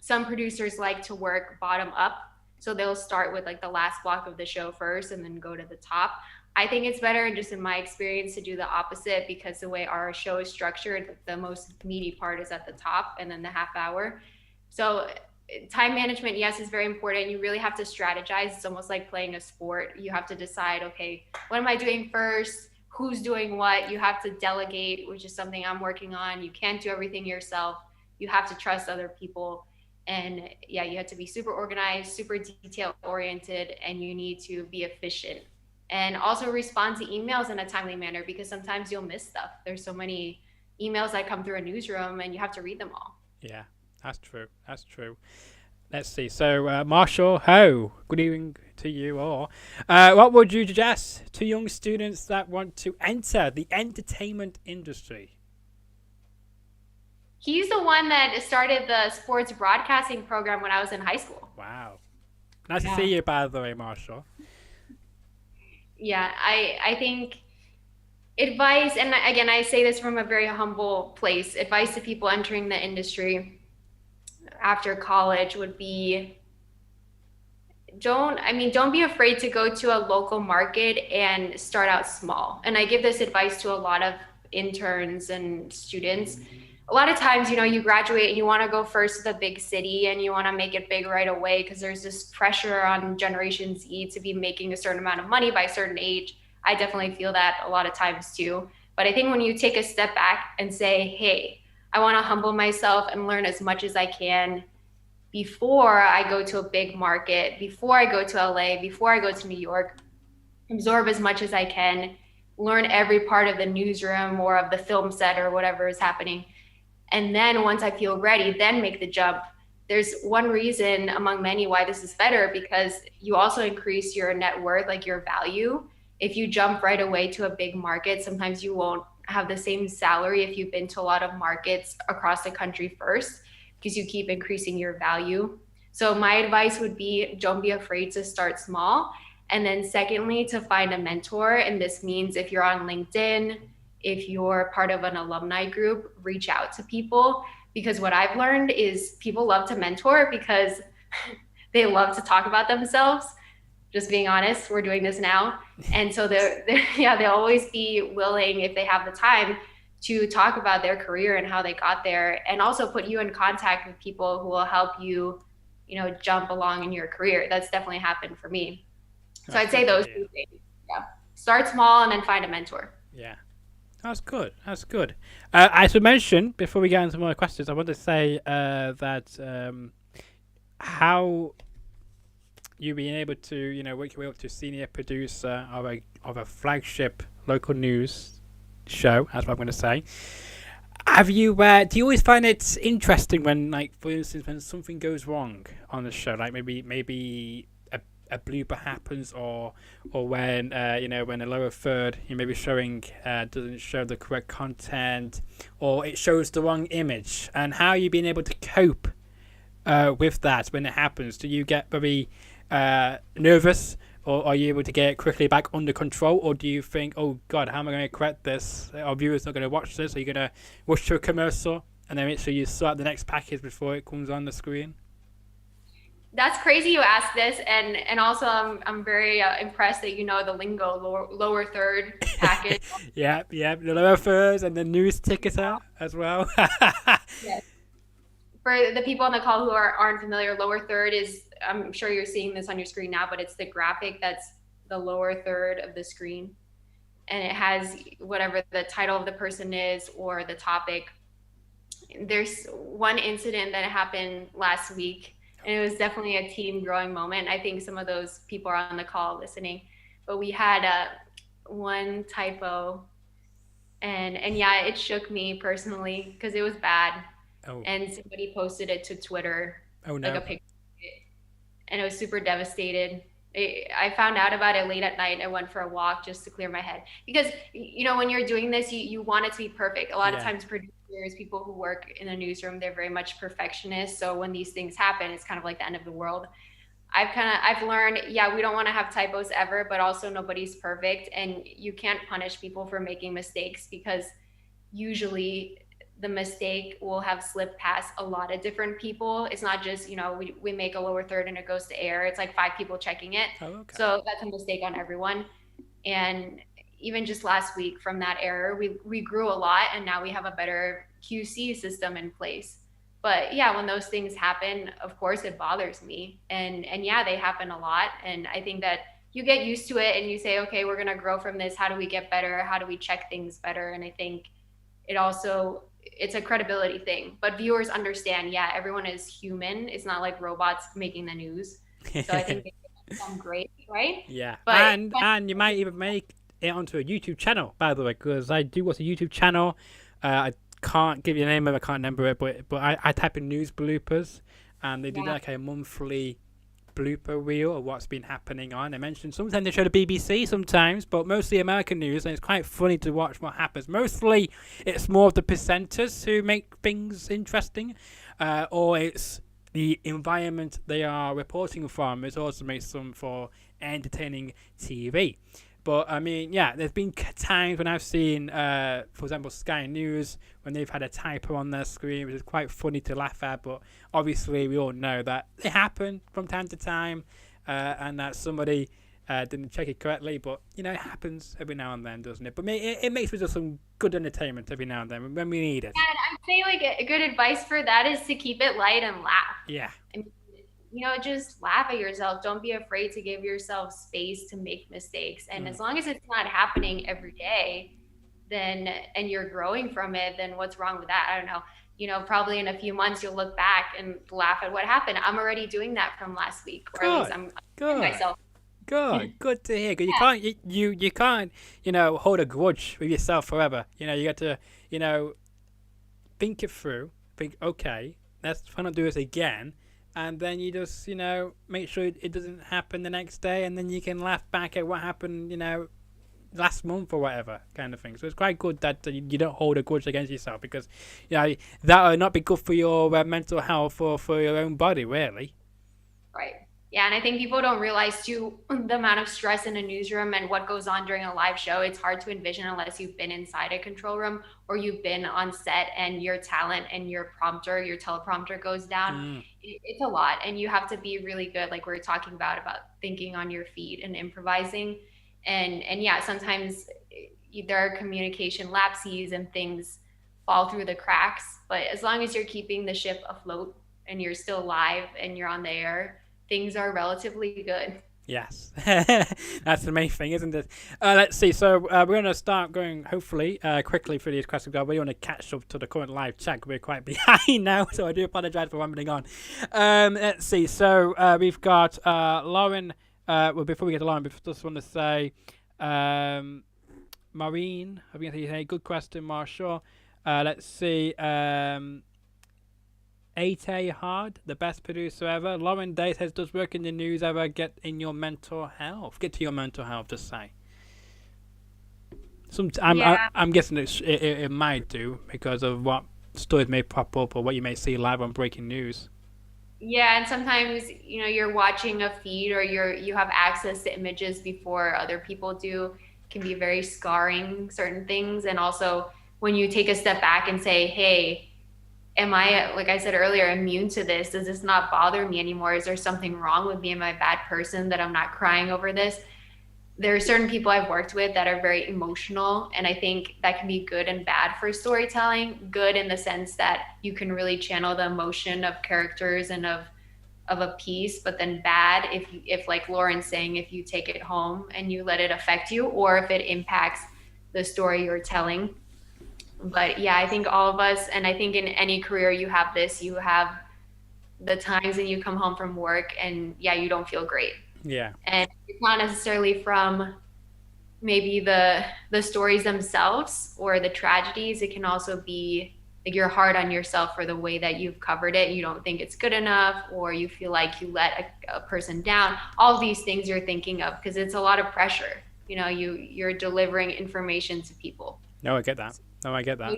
some producers like to work bottom up. So they'll start with like the last block of the show first and then go to the top. I think it's better, and just in my experience, to do the opposite, because the way our show is structured, the most meaty part is at the top and then the half hour. So time management, yes, is very important. You really have to strategize. It's almost like playing a sport. You have to decide, okay, what am I doing first? Who's doing what? You have to delegate, which is something I'm working on. You can't do everything yourself. You have to trust other people. And yeah, you have to be super organized, super detail oriented, and you need to be efficient. And also respond to emails in a timely manner, because sometimes you'll miss stuff. There's so many emails that come through a newsroom and you have to read them all. Yeah, that's true. That's true. Let's see. So, Marshall Ho, good evening to you all. What would you suggest to young students that want to enter the entertainment industry? He's the one that started the sports broadcasting program when I was in high school. Wow. Nice to Yeah. see you, by the way, Marshall. Yeah, I think advice, and again, I say this from a very humble place, advice to people entering the industry after college would be, don't be afraid to go to a local market and start out small. And I give this advice to a lot of interns and students. A lot of times, you graduate and you want to go first to the big city and you want to make it big right away, because there's this pressure on Generation Z to be making a certain amount of money by a certain age. I definitely feel that a lot of times too. But I think when you take a step back and say, hey, I want to humble myself and learn as much as I can before I go to a big market, before I go to LA, before I go to New York, absorb as much as I can, learn every part of the newsroom or of the film set or whatever is happening. And then once I feel ready, then make the jump. There's one reason among many why this is better, because you also increase your net worth, like your value. If you jump right away to a big market, sometimes you won't have the same salary if you've been to a lot of markets across the country first, because you keep increasing your value. So my advice would be, don't be afraid to start small. And then secondly, to find a mentor. And this means if you're on LinkedIn, if you're part of an alumni group, reach out to people, because what I've learned is people love to mentor because they love to talk about themselves. Just being honest, we're doing this now. And so yeah, they'll always be willing, if they have the time, to talk about their career and how they got there, and also put you in contact with people who will help you, jump along in your career. That's definitely happened for me. So That's I'd say good to those hear. two things. Yeah. Start small and then find a mentor. Yeah. That's good. That's good. As we mentioned before we get into more questions, I want to say that how you being able to, work your way up to senior producer of a flagship local news show. That's what I'm going to say. Have you? Do you always find it interesting when, like, for instance, when something goes wrong on the show, like maybe a blooper happens, or when when a lower third you may be showing doesn't show the correct content, or it shows the wrong image, and how you been able to cope with that when it happens? Do you get very nervous, or are you able to get it quickly back under control, or do you think, oh God, how am I going to correct this? Our viewers not going to watch this. Are you going to rush to a commercial and then make sure you sort the next package before it comes on the screen? That's crazy you asked this, and also I'm very impressed that you know the lingo, lower third package. Yeah, the lower thirds and the news ticketer as well. Yes. For the people on the call who aren't familiar, lower third is, I'm sure you're seeing this on your screen now, but it's the graphic that's the lower third of the screen, and it has whatever the title of the person is or the topic. There's one incident that happened last week, and it was definitely a team growing moment. I think some of those people are on the call listening, but we had one typo, and yeah, it shook me personally because it was bad. Oh, And somebody posted it to Twitter, oh like a no. picture, and it was super devastated. I found out about it late at night. I went for a walk just to clear my head because when you're doing this, you want it to be perfect. A lot of Yeah. times, producers, people who work in the newsroom, they're very much perfectionists. So when these things happen, it's kind of like the end of the world. I've learned, yeah, we don't want to have typos ever, but also nobody's perfect, and you can't punish people for making mistakes because usually the mistake will have slipped past a lot of different people. It's not just, we make a lower third and it goes to air. It's like five people checking it. Oh, okay. So that's a mistake on everyone. And even just last week from that error, we grew a lot and now we have a better QC system in place. But yeah, when those things happen, of course it bothers me. And yeah, they happen a lot. And I think that you get used to it and you say, okay, we're gonna grow from this. How do we get better? How do we check things better? And I think it's a credibility thing. But viewers understand, yeah, everyone is human. It's not like robots making the news. So I think they sound great, right? Yeah, But and you might even make it onto a YouTube channel, by the way, because I do watch a YouTube channel. I can't give you the name of it, I can't remember it, but I type in news bloopers, and they do yeah, like a monthly blooper reel of what's been happening on. I mentioned sometimes they show the BBC sometimes, but mostly American news, and it's quite funny to watch what happens. Mostly it's more of the presenters who make things interesting, or it's the environment they are reporting from. It also makes them for entertaining TV. But I mean, yeah, there's been times when I've seen, for example, Sky News, when they've had a typo on their screen, which is quite funny to laugh at. But obviously, we all know that it happen from time to time, and that somebody didn't check it correctly. But it happens every now and then, doesn't it? But it makes for just some good entertainment every now and then when we need it. and I'd say like a good advice for that is to keep it light and laugh. Yeah. I mean, just laugh at yourself. Don't be afraid to give yourself space to make mistakes. And Mm. as long as it's not happening every day, then and you're growing from it, then what's wrong with that? I don't know. Probably in a few months you'll look back and laugh at what happened. I'm already doing that from last week, or at least Good. I'm Good. myself. Good to hear. 'Cause you Yeah, can't you can't hold a grudge with yourself forever. You got to think it through. Think, okay, let's try not do this again, and then you just make sure it doesn't happen the next day, and then you can laugh back at what happened last month or whatever kind of thing. So it's quite good that you don't hold a grudge against yourself, because that would not be good for your mental health or for your own body, really. right. Yeah, and I think people don't realize too the amount of stress in a newsroom and what goes on during a live show. It's hard to envision unless you've been inside a control room or you've been on set and your talent and your teleprompter goes down. Mm. It's a lot, and you have to be really good, like we are talking about thinking on your feet and improvising. And yeah, sometimes there are communication lapses and things fall through the cracks. But as long as you're keeping the ship afloat and you're still live and you're on the air, things are relatively good. Yes, that's the main thing, isn't it? Let's see. So we're going to start going, hopefully, quickly through these questions. We want to catch up to the current live chat. We're quite behind now, so I do apologise for rambling on. Let's see. So we've got Lauren. Well, before we get to Lauren, we just want to say, Maureen, I think you say, good question, Marshall. Let's see. 8A Hard, the best producer ever. Lauren Day says, does work in the news ever get in your mental health? Get to your mental health, just say. Yeah. I'm guessing it might do, because of what stories may pop up or what you may see live on breaking news. Yeah, and sometimes, you're watching a feed or you have access to images before other people do, can be very scarring certain things. And also when you take a step back and say, hey, am I, like I said earlier, immune to this? Does this not bother me anymore? Is there something wrong with me? Am I a bad person that I'm not crying over this? There are certain people I've worked with that are very emotional, and I think that can be good and bad for storytelling. Good in the sense that you can really channel the emotion of characters and of a piece, but then bad if like Lauren's saying, if you take it home and you let it affect you, or if it impacts the story you're telling. But yeah, I think all of us, and I think in any career you have this, you have the times that you come home from work and yeah, you don't feel great. Yeah. And it's not necessarily from maybe the stories themselves or the tragedies. It can also be like you're hard on yourself for the way that you've covered it. You don't think it's good enough, or you feel like you let a person down. All these things you're thinking of because it's a lot of pressure. You're delivering information to people. No, I get that. No, I get You- that.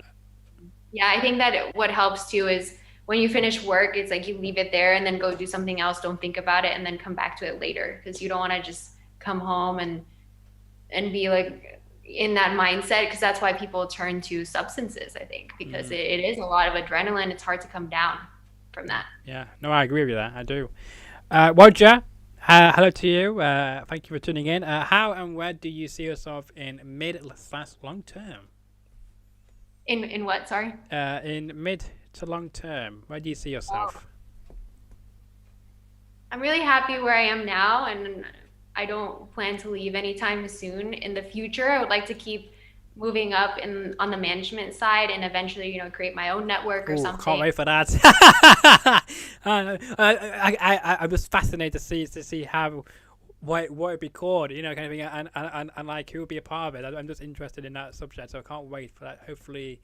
Yeah, I think that what helps too is when you finish work, it's like you leave it there and then go do something else. Don't think about it and then come back to it later because you don't want to just come home and be like in that mindset because that's why people turn to substances, I think, because it is a lot of adrenaline. It's hard to come down from that. Yeah, no, I agree with that. I do. Roger, hello to you. Thank you for tuning in. How and where do you see yourself in mid/long term? In what? Sorry. In mid to long term, where do you see Oh, yourself? I'm really happy where I am now, and I don't plan to leave anytime soon. In the future, I would like to keep moving up in on the management side and eventually, create my own network or Oh, can't something. wait for that. I was fascinated to see how what it'd be called, kind of thing, and like who would be a part of it. I'm just interested in that subject, so I can't wait for that. Hopefully,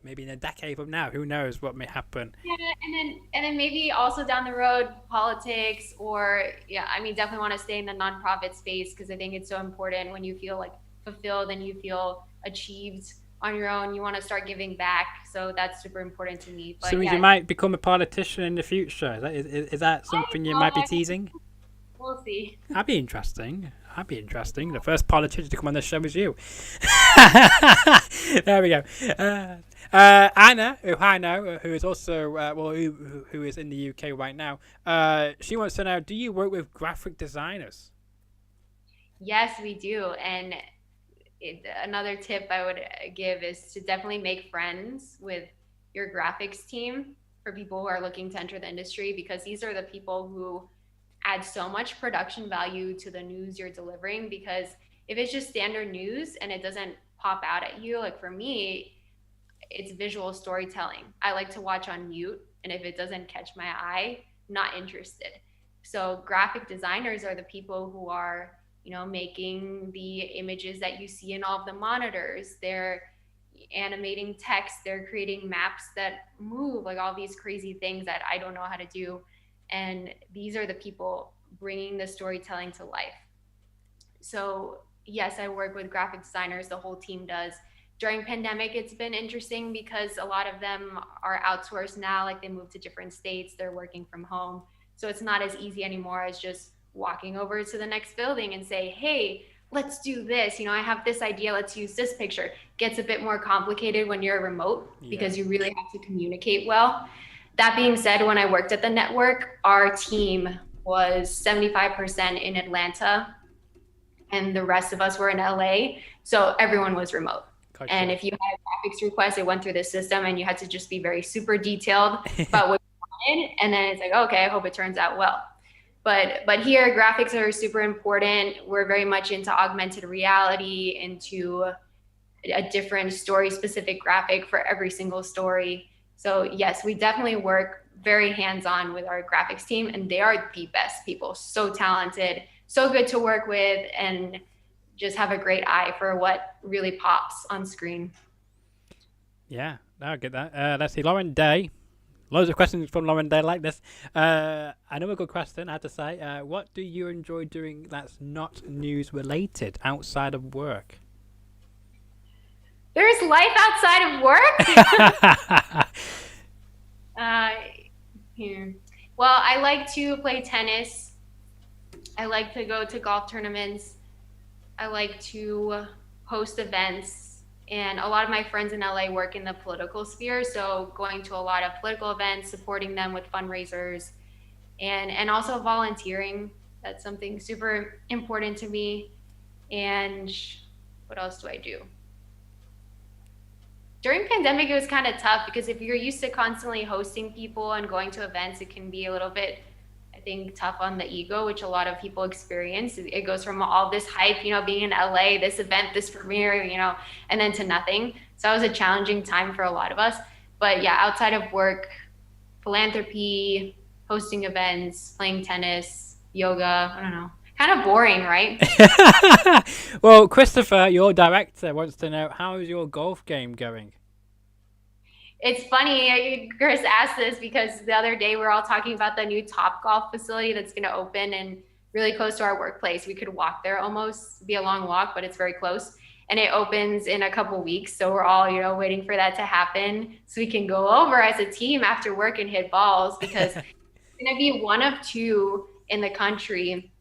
maybe in a decade from now, who knows what may happen. Yeah, and then maybe also down the road, politics or yeah, I mean definitely want to stay in the nonprofit space because I think it's so important when you feel like fulfilled and you feel achieved on your own, you want to start giving back. So that's super important to me. So But you yeah, might become a politician in the future. Is that I something you might don't be know. teasing? We'll see. That'd be interesting. That'd be interesting. The first politician to come on the show is you. There we go. Anna, who I know, who is also who is in the UK right now. She wants to know: do you work with graphic designers? Yes, we do. And another tip I would give is to definitely make friends with your graphics team for people who are looking to enter the industry because these are the people who add so much production value to the news you're delivering. Because if it's just standard news and it doesn't pop out at you, like for me, it's visual storytelling. I like to watch on mute, and if it doesn't catch my eye, not interested. So graphic designers are the people who are, making the images that you see in all of the monitors. They're animating text, they're creating maps that move, like all these crazy things that I don't know how to do. And these are the people bringing the storytelling to life. So yes, I work with graphic designers. The whole team does. During pandemic, it's been interesting because a lot of them are outsourced now. Like they moved to different states, they're working from home. So it's not as easy anymore as just walking over to the next building and say, hey, let's do this. I have this idea. Let's use this picture. Gets a bit more complicated when you're remote Yeah. because you really have to communicate well. That being said, when I worked at the network, our team was 75% in Atlanta and the rest of us were in LA. So everyone was remote. And Gotcha. if you had a graphics request, it went through the system and you had to just be very super detailed about what you wanted. And then it's like, okay, I hope it turns out well. But here graphics are super important. We're very much into augmented reality, into a different story specific graphic for every single story. So yes, we definitely work very hands-on with our graphics team, and they are the best people, so talented, so good to work with, and just have a great eye for what really pops on screen. Yeah, I get that. Let's see, Lauren Day. Loads of questions from Lauren Day like this. Another good question, I have to say. What do you enjoy doing that's not news related outside of work? There's life outside of work. uh, here. Well, I like to play tennis. I like to go to golf tournaments. I like to host events. And a lot of my friends in LA work in the political sphere. So going to a lot of political events, supporting them with fundraisers, and also volunteering. That's something super important to me. And what else do I do? During pandemic, it was kind of tough because if you're used to constantly hosting people and going to events, it can be a little bit, I think, tough on the ego, which a lot of people experience. It goes from all this hype, being in LA, this event, this premiere, and then to nothing. So it was a challenging time for a lot of us. But yeah, outside of work, philanthropy, hosting events, playing tennis, yoga, I don't know. Kind of boring, right? Well, Christopher, your director, wants to know how is your golf game going? It's funny, Chris asked this because the other day we are all talking about the new Top Golf facility that's going to open and really close to our workplace. We could walk there almost, be a long walk, but it's very close. And it opens in a couple weeks. So we're all, waiting for that to happen so we can go over as a team after work and hit balls because it's going to be one of two in the country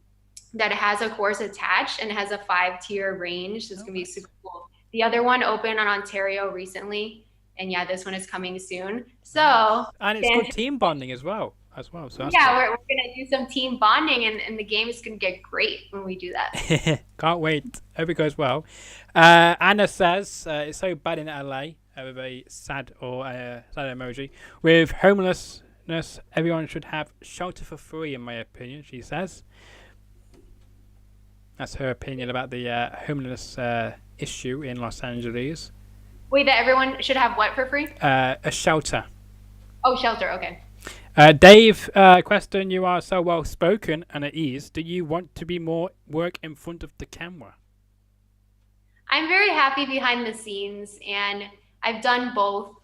that has a course attached and has a 5-tier range. So it's going to be super cool. The other one opened on Ontario recently. And yeah, this one is coming soon. So, and it's good team bonding as well. So yeah, we're gonna do some team bonding, and the game is gonna get great when we do that. Can't wait. Hope it goes well. Anna says it's so bad in LA with a sad or sad emoji. With homelessness, everyone should have shelter for free, in my opinion. She says that's her opinion about the homeless issue in Los Angeles. Wait, that everyone should have what for free? A shelter. Oh, shelter. Okay. Dave, question: you are so well spoken and at ease. Do you want to be more work in front of the camera? I'm very happy behind the scenes, and I've done both.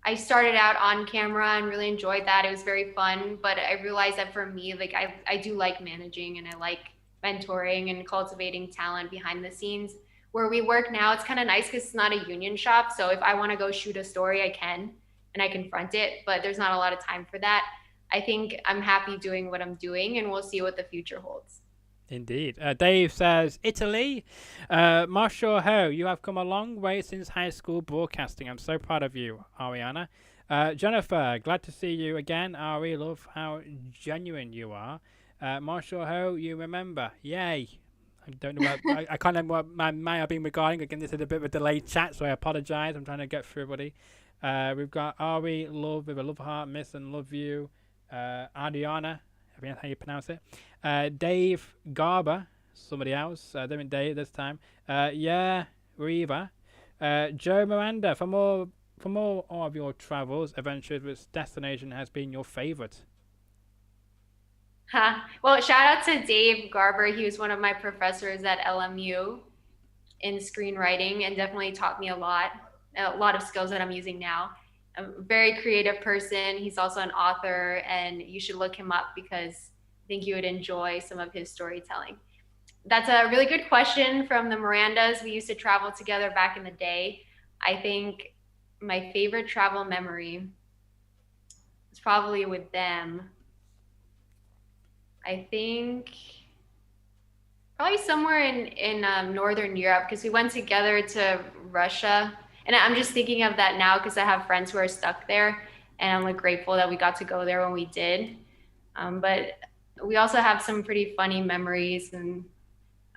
I started out on camera and really enjoyed that. It was very fun, but I realized that for me, like I do like managing and I like mentoring and cultivating talent behind the scenes. Where we work now, it's kind of nice because it's not a union shop. So if I want to go shoot a story, I can and I can front it, but there's not a lot of time for that. I think I'm happy doing what I'm doing, and we'll see what the future holds. Indeed. Dave says, Italy. Marshall Ho, you have come a long way since high school broadcasting. I'm so proud of you, Ariana. Jennifer, glad to see you again. Ari, love how genuine you are. Marshall Ho, you remember. Yay. I don't know what, I can't remember what my may have been regarding. Again, this is a bit of a delayed chat, so I apologise. I'm trying to get through everybody. We've got Ari, love, with a love heart, miss and love you. Ariana, I think that's how you pronounce it. Dave Garber, somebody else, different Dave this time. Yeah, Reva. Joe Miranda, from all of your travels, adventures, which destination has been your favourite? Well, shout out to Dave Garber. He was one of my professors at LMU in screenwriting and definitely taught me a lot of skills that I'm using now. A very creative person. He's also an author, and you should look him up because I think you would enjoy some of his storytelling. That's a really good question from the Mirandas. We used to travel together back in the day. I think my favorite travel memory is probably with them. I think probably somewhere in Northern Europe because we went together to Russia. And I'm just thinking of that now because I have friends who are stuck there. And I'm like grateful that we got to go there when we did. But we also have some pretty funny memories. And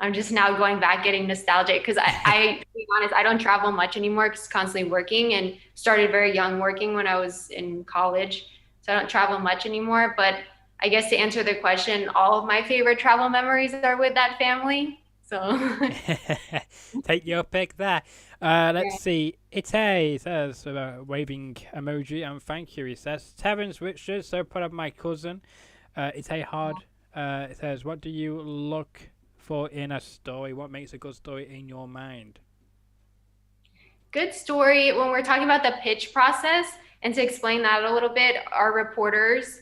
I'm just now going back getting nostalgic because to be honest, I don't travel much anymore because constantly working and started very young working when I was in college. So I don't travel much anymore. But I guess to answer the question, all of my favorite travel memories are with that family. So take your pick there. Let's see. Ite says with a waving emoji and thank you. He says Terence Richards, so proud of my cousin. Ite Hard. It says, what do you look for in a story? What makes a good story in your mind? Good story. When we're talking about the pitch process, and to explain that a little bit, our reporters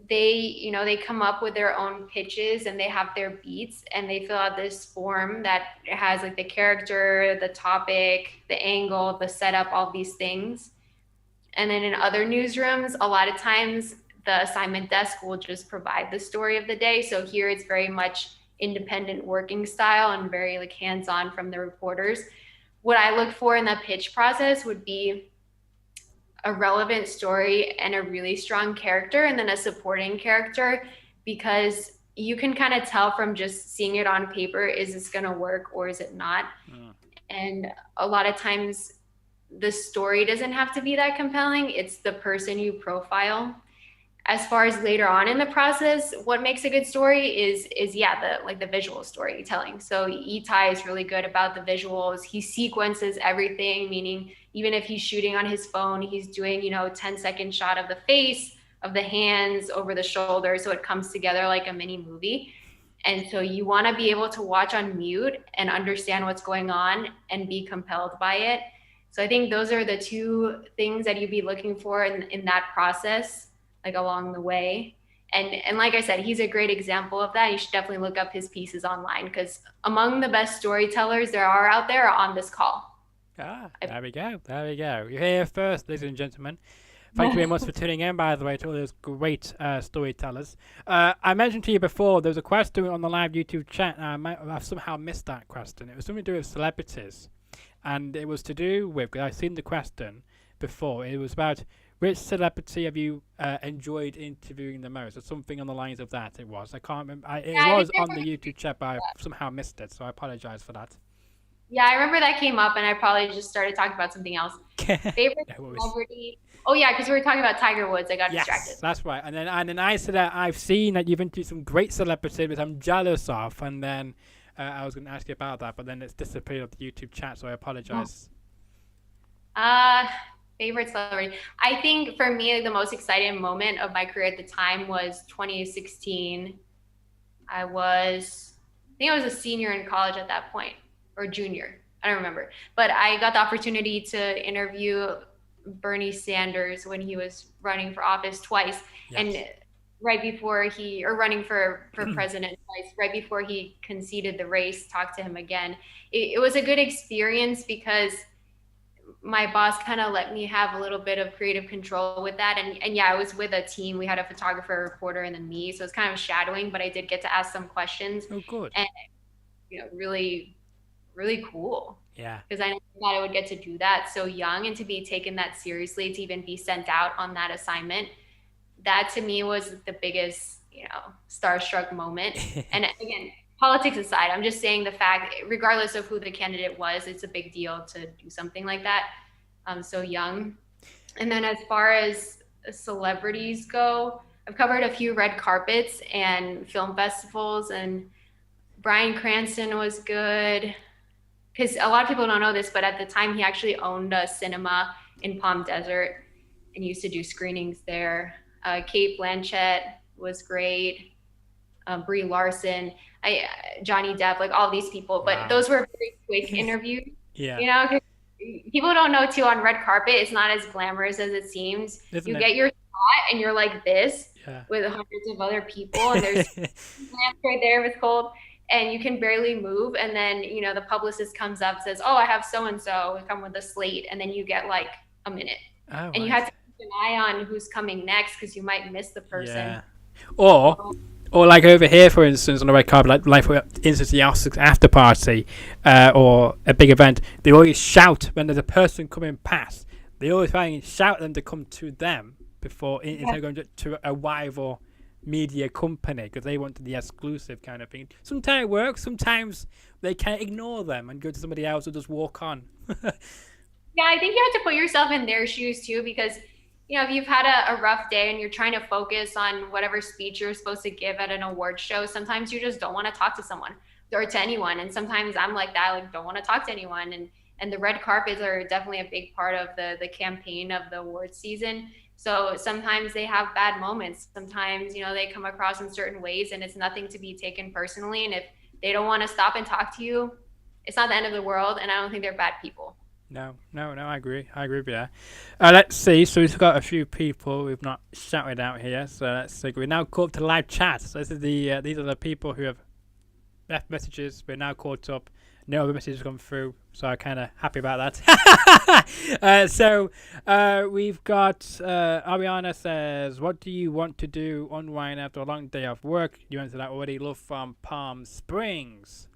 they come up with their own pitches and they have their beats and they fill out this form that has like the character, the topic, the angle, the setup, all these things. And then in other newsrooms, a lot of times the assignment desk will just provide the story of the day. So here it's very much independent working style and very like hands-on from the reporters. What I look for in the pitch process would be a relevant story and a really strong character and then a supporting character, because you can kind of tell from just seeing it on paper, is this going to work or is it not? And a lot of times the story doesn't have to be that compelling. It's the person you profile. As far as later on in the process, what makes a good story is the visual storytelling. So Itai is really good about the visuals. He sequences everything, meaning even if he's shooting on his phone, he's doing 10-second shot of the face, of the hands, over the shoulder, so it comes together like a mini movie. And so you want to be able to watch on mute and understand what's going on and be compelled by it. So I think those are the two things that you'd be looking for in that process, like along the way. And like I said, he's a great example of that. You should definitely look up his pieces online because among the best storytellers there are out there are on this call. Ah, I, there we go. There we go. You're here first, ladies and gentlemen. Thank you very much for tuning in, by the way, to all those great storytellers. I mentioned to you before there was a question on the live YouTube chat. I've somehow missed that question. It was something to do with celebrities, and it was to do with, because I've seen the question before. It was about which celebrity have you enjoyed interviewing the most, or something on the lines of that. It was. I can't remember. It yeah, I think was on the YouTube chat, but I somehow missed it, so I apologize for that. yeah, I remember that came up, and I probably just started talking about something else. Favorite No worries. celebrity? Oh yeah, because we were talking about Tiger Woods. I got distracted. Yes, that's right. And then I said that I've seen that you've interviewed some great celebrities, which I'm jealous of. And then I was going to ask you about that, but then it's disappeared off the YouTube chat, so I apologize. Uh, Favorite celebrity. I think for me, the most exciting moment of my career at the time was 2016. I think I was a senior in college at that point, or junior. I don't remember. But I got the opportunity to interview Bernie Sanders when he was running for office twice. Yes. And right before or running for president twice, right before he conceded the race, talked to him again. It was a good experience because my boss kind of let me have a little bit of creative control with that. And yeah, I was with a team. We had a photographer, a reporter, and then me. So it's kind of shadowing, but I did get to ask some questions. Oh, good. And, really, really cool. Yeah. Because I never thought I would get to do that so young and to be taken that seriously, to even be sent out on that assignment. That to me was the biggest, starstruck moment. And again, politics aside, I'm just saying the fact, regardless of who the candidate was, it's a big deal to do something like that so young. And then as far as celebrities go, I've covered a few red carpets and film festivals, and Bryan Cranston was good. Because a lot of people don't know this, but at the time he actually owned a cinema in Palm Desert and used to do screenings there. Kate Blanchett was great. Brie Larson, Johnny Depp, like all these people. But Wow. those were very quick interviews. Yeah. 'Cause people don't know too, on red carpet, it's not as glamorous as it seems. Isn't You it? get your spot and you're like this Yeah. with hundreds of other people, and there's lamps right there if it's cold, and you can barely move. And then, the publicist comes up, says, "Oh, I have so-and-so, come with a slate." And then you get like a minute. Oh, And you have to keep an eye on who's coming next because you might miss the person. Yeah. Or like over here, for instance, on the red carpet, like for instance, the Oscars after party, or a big event, they always shout when there's a person coming past. They always try and shout them to come to them before instead of going to a rival media company, because they want the exclusive kind of thing. Sometimes it works. Sometimes they can't ignore them and go to somebody else or just walk on. Yeah, I think you have to put yourself in their shoes too, because if you've had a rough day and you're trying to focus on whatever speech you're supposed to give at an award show, sometimes you just don't want to talk to someone or to anyone. And sometimes I'm like that, like don't want to talk to anyone. And the red carpets are definitely a big part of the campaign of the award season. So sometimes they have bad moments. Sometimes, they come across in certain ways, and it's nothing to be taken personally. And if they don't want to stop and talk to you, it's not the end of the world. And I don't think they're bad people. No, I agree with you. Let's see. So we've got a few people we've not shouted out here. So let's see. We're now caught up to live chat. So this is these are the people who have left messages. We're now caught up. No other messages come through. So I'm kind of happy about that. So we've got Ariana says, "What do you want to do unwind after a long day of work?" You answered that already. Love from Palm Springs.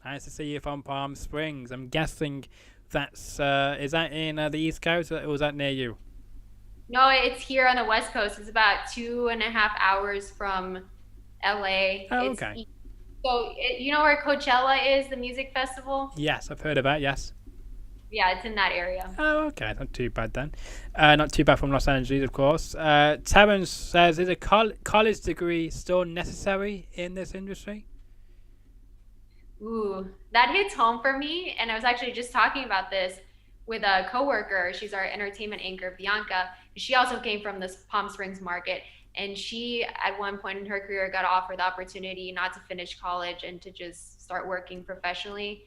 Nice to see you from Palm Springs. I'm guessing that's is that in the East Coast, or was that near you? No, it's here on the West Coast. It's about 2.5 hours from LA. Oh, okay. So you know where Coachella is, the music festival? Yes, I've heard of it. Yes. Yeah, it's in that area. Oh, okay. Not too bad then. Not too bad from Los Angeles, of course. Terrence says, "Is a college degree still necessary in this industry?" Ooh, that hits home for me. And I was actually just talking about this with a coworker. She's our entertainment anchor, Bianca. She also came from this Palm Springs market. And she, at one point in her career, got offered the opportunity not to finish college and to just start working professionally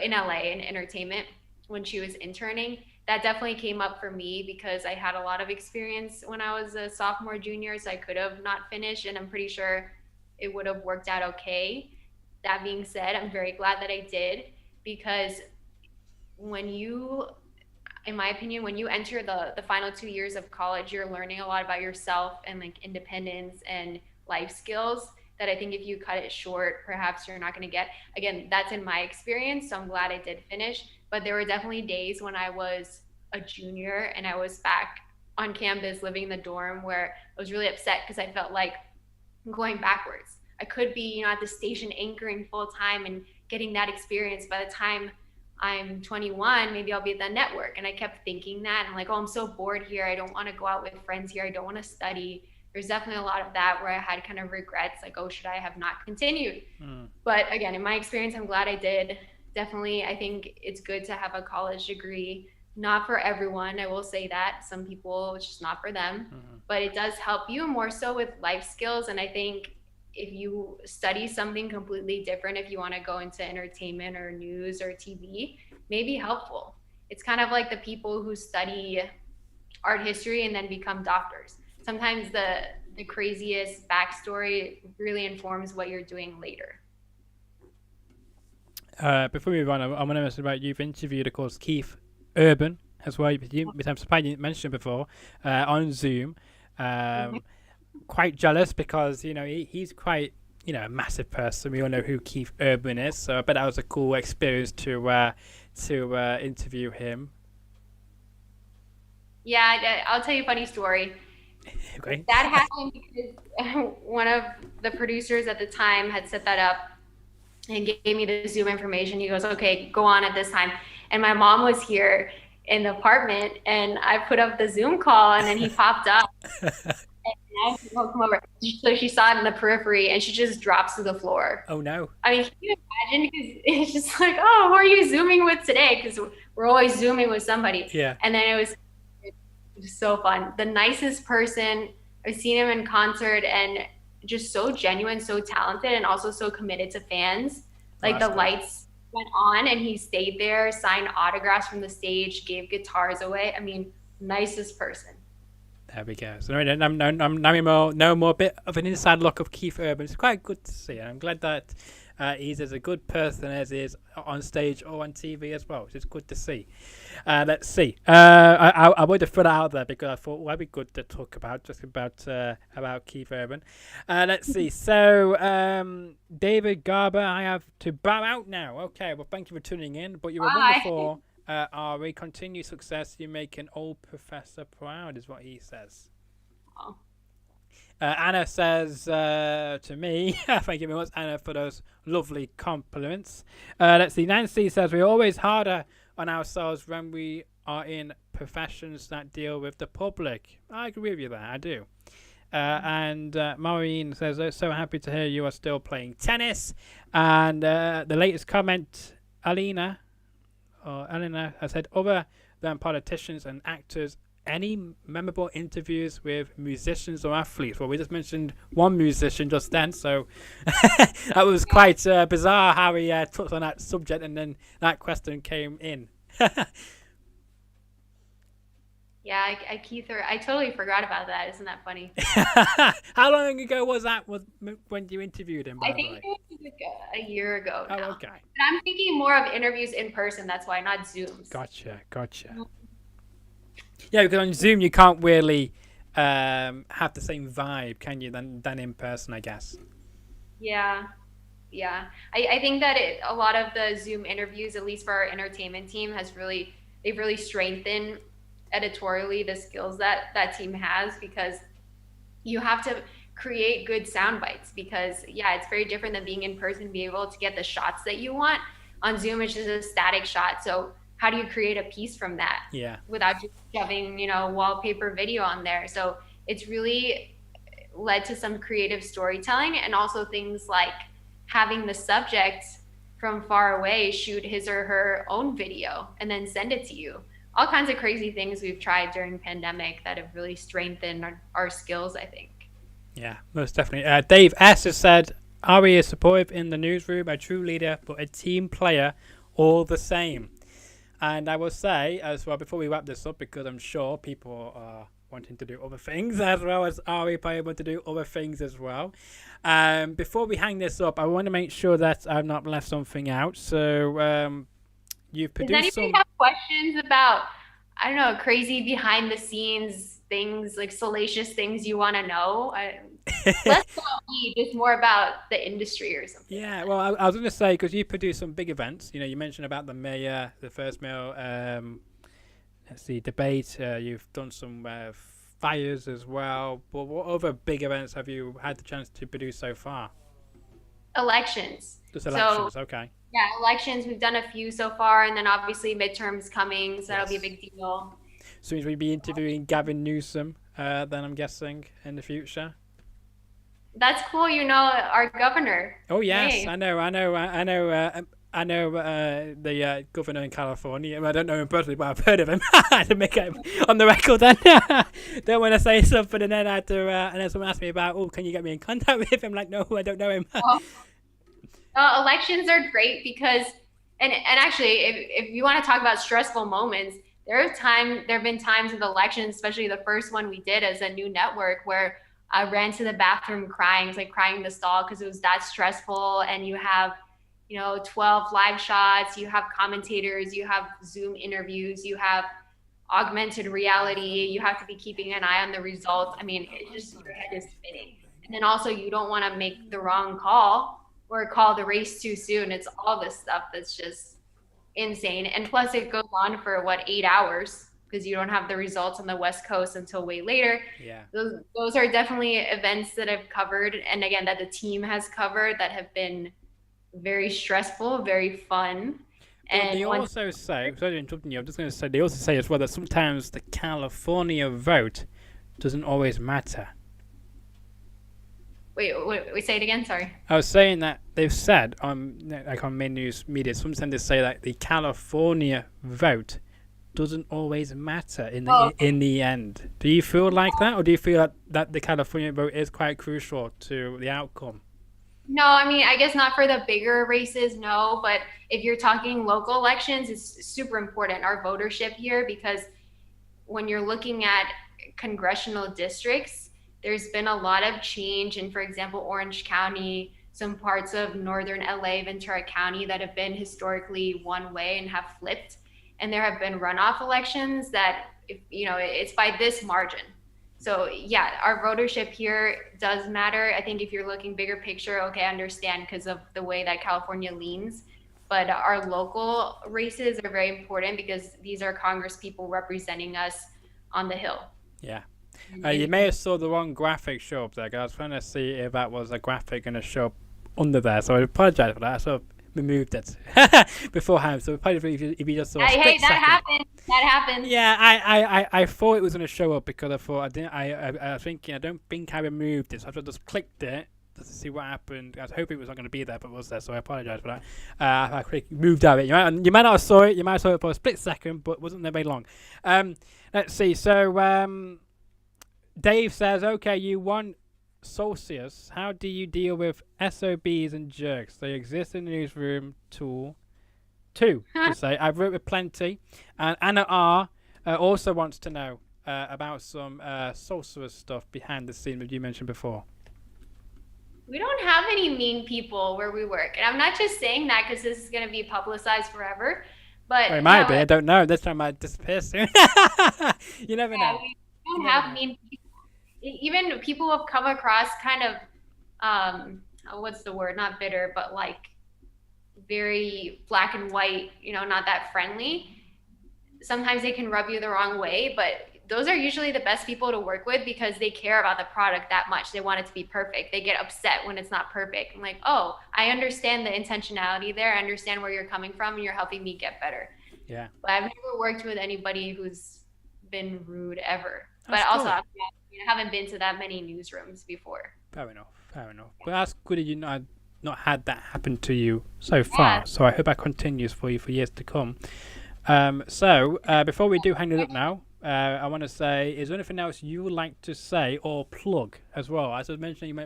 in LA in entertainment when she was interning. that definitely came up for me because I had a lot of experience when I was a sophomore, junior, so I could have not finished, and I'm pretty sure it would have worked out okay. That being said, I'm very glad that I did, because when you, in my opinion, when you enter the final 2 years of college, you're learning a lot about yourself and like independence and life skills that I think if you cut it short, perhaps you're not going to get. Again, that's in my experience, so I'm glad I did finish. But there were definitely days when I was a junior and I was back on campus living in the dorm where I was really upset because I felt like I'm going backwards. I could be, at the station anchoring full time and getting that experience. By the time I'm 21, maybe I'll be at the network. And I kept thinking that. I'm like, oh, I'm so bored here. I don't want to go out with friends here. I don't want to study. There's definitely a lot of that where I had kind of regrets, like, oh, should I have not continued? But again, in my experience, I'm glad I did. Definitely, I think it's good to have a college degree. Not for everyone, I will say that. Some people, it's just not for them. But it does help you more so with life skills. And I think if you study something completely different, if you want to go into entertainment or news or TV, may be helpful. It's kind of like the people who study art history and then become doctors. Sometimes the craziest backstory really informs what you're doing later. Before we move on, I want to mention about you've interviewed, of course, Keith Urban as well. I'm surprised you didn't mention him before on Zoom. Quite jealous because he's quite a massive person. We all know who Keith Urban is, so I bet that was a cool experience to interview him. Yeah, I'll tell you a funny story. Okay. That happened because one of the producers at the time had set that up and gave me the Zoom information. He goes, "Okay, go on at this time." And my mom was here in the apartment, and I put up the Zoom call, and then he popped up. And I come over. So she saw it in the periphery, and she just drops to the floor. Oh no! I mean, can you imagine? Because it's just like, oh, who are you Zooming with today? Because we're always Zooming with somebody. Yeah. And then it was so fun. The nicest person. I've seen him in concert, and just so genuine, so talented, and also so committed to fans. Like the lights went on, and he stayed there, signed autographs from the stage, gave guitars away. I mean, nicest person. There we go. So now we know more a bit of an inside look of Keith Urban. It's quite good to see. I'm glad that he's as a good person as he is on stage or on TV as well. It's good to see. Let's see. I would have put it out there because I thought that'd be good to talk about, just about Keith Urban. Let's see. So David Garber, I have to bow out now. Okay. Well, thank you for tuning in. But you were wonderful. Ari, continued success. You make an old professor proud, is what he says. Oh. Anna says to me, thank you very much, Anna, for those lovely compliments. Let's see. Nancy says we're always harder on ourselves when we are in professions that deal with the public. I agree with you there. I do. And Maureen says, so happy to hear you are still playing tennis. And the latest comment, Eleanor has said, other than politicians and actors, any memorable interviews with musicians or athletes? Well, we just mentioned one musician just then, so that was quite bizarre how he touched on that subject and then that question came in. Yeah, I totally forgot about that. Isn't that funny? How long ago was that? When you interviewed him? I think it was like a year ago. Oh, now. okay. But I'm thinking more of interviews in person. That's why, not Zooms. Gotcha. Yeah, because on Zoom you can't really have the same vibe, can you? Than in person, I guess. Yeah. I think that a lot of the Zoom interviews, at least for our entertainment team, they've really strengthened editorially the skills that team has, because you have to create good sound bites, because it's very different than being in person, be able to get the shots that you want. On Zoom it's just a static shot, so how do you create a piece from that without just shoving wallpaper video on there? So it's really led to some creative storytelling, and also things like having the subject from far away shoot his or her own video and then send it to you. All kinds of crazy things we've tried during pandemic that have really strengthened our skills, I think. Yeah, most definitely. Dave S. has said, Ari is supportive in the newsroom, a true leader, but a team player all the same. And I will say as well before we wrap this up, because I'm sure people are wanting to do other things as well as Ari probably want to do other things as well. Before we hang this up, I want to make sure that I've not left something out. So you've Does produced anybody some. have questions about, I don't know, crazy behind the scenes things, like salacious things you want to know? Less about me, just more about the industry or something like Yeah, that. well, I was going to say because you produce some big events. You know, you mentioned about the mayor, the first mayor. Let's see, debate. You've done some fires as well. But what other big events have you had the chance to produce so far? Elections. Just So elections, okay. yeah, elections, we've done a few so far, and then obviously midterms coming, so that'll be a Yes. big deal. Soon we'll be interviewing Gavin Newsom. Then I'm guessing in the future. That's cool, you know, our governor. Oh yes, Hey. I know the governor in California. I don't know him personally, but I've heard of him. I had to make it on the record. Then don't want to say something, and then I had to, and then someone asked me about, oh, can you get me in contact with him? Like, no, I don't know him. Well, elections are great because, and actually, if you want to talk about stressful moments, there have been times with elections, especially the first one we did as a new network, where I ran to the bathroom crying. It was like crying in the stall because it was that stressful. And you have, 12 live shots, you have commentators, you have Zoom interviews, you have augmented reality, you have to be keeping an eye on the results. I mean, it just, your head is spinning. And then also, you don't want to make the wrong call or call the race too soon. It's all this stuff that's just insane. And plus, it goes on for what, 8 hours because you don't have the results on the West Coast until way later. Yeah. Those are definitely events that I've covered. And again, that the team has covered that have been very stressful, very fun. Well, And they once, also say, sorry to interrupt you, I'm just going to say, they also say as well that sometimes the California vote doesn't always matter. wait, say it again. Sorry. I was saying that they've said on main news media, sometimes they say that the California vote doesn't always matter Oh, in the end. Do you feel like that, or do you feel that the California vote is quite crucial to the outcome? no, I mean, I guess not for the bigger races, no. But if you're talking local elections, it's super important, our votership here, because when you're looking at congressional districts, there's been a lot of change in, for example, Orange County, some parts of northern LA, Ventura County that have been historically one way and have flipped. And there have been runoff elections that, it's by this margin. So yeah, our votership here does matter. I think if you're looking bigger picture, okay, I understand because of the way that California leans. But our local races are very important because these are Congress people representing us on the Hill. Yeah. You may have saw the wrong graphic show up there, 'cause I was trying to see if that was a graphic going to show up under there, so I apologize for that. I sort of removed it beforehand, so apologies if you just saw a Hey, split that second. happened. That happened. Yeah, I thought it was going to show up because I thought I didn't. I was thinking I don't think I removed it, so I just clicked it just to see what happened. I was hoping it was not going to be there, but it was there, so I apologize for that. I quickly moved out of it. You might not have saw it. You might have saw it for a split second, but it wasn't there very long. Let's see. So Dave says, okay, you won Celsius. How do you deal with SOBs and jerks? They exist in the newsroom tool. Two, to say. I've wrote with plenty. And Anna R. Also wants to know about some sorceress stuff behind the scene that you mentioned before. We don't have any mean people where we work. And I'm not just saying that because this is going to be publicized forever. But Well, it might be. I don't know. This time I might disappear soon. You never know. we don't have mean people. Even people have come across kind of, what's the word? Not bitter, but like very black and white, not that friendly. Sometimes they can rub you the wrong way, but those are usually the best people to work with because they care about the product that much. They want it to be perfect. They get upset when it's not perfect. I'm like, oh, I understand the intentionality there. I understand where you're coming from and you're helping me get better. Yeah. But I've never worked with anybody who's been rude ever. That's but also, good. I haven't been to that many newsrooms before. Fair enough. But that's good that you not had that happen to you so far. Yeah. So I hope that continues for you for years to come. So before we do hang it up now, I want to say, is there anything else you would like to say or plug as well? As I was mentioning,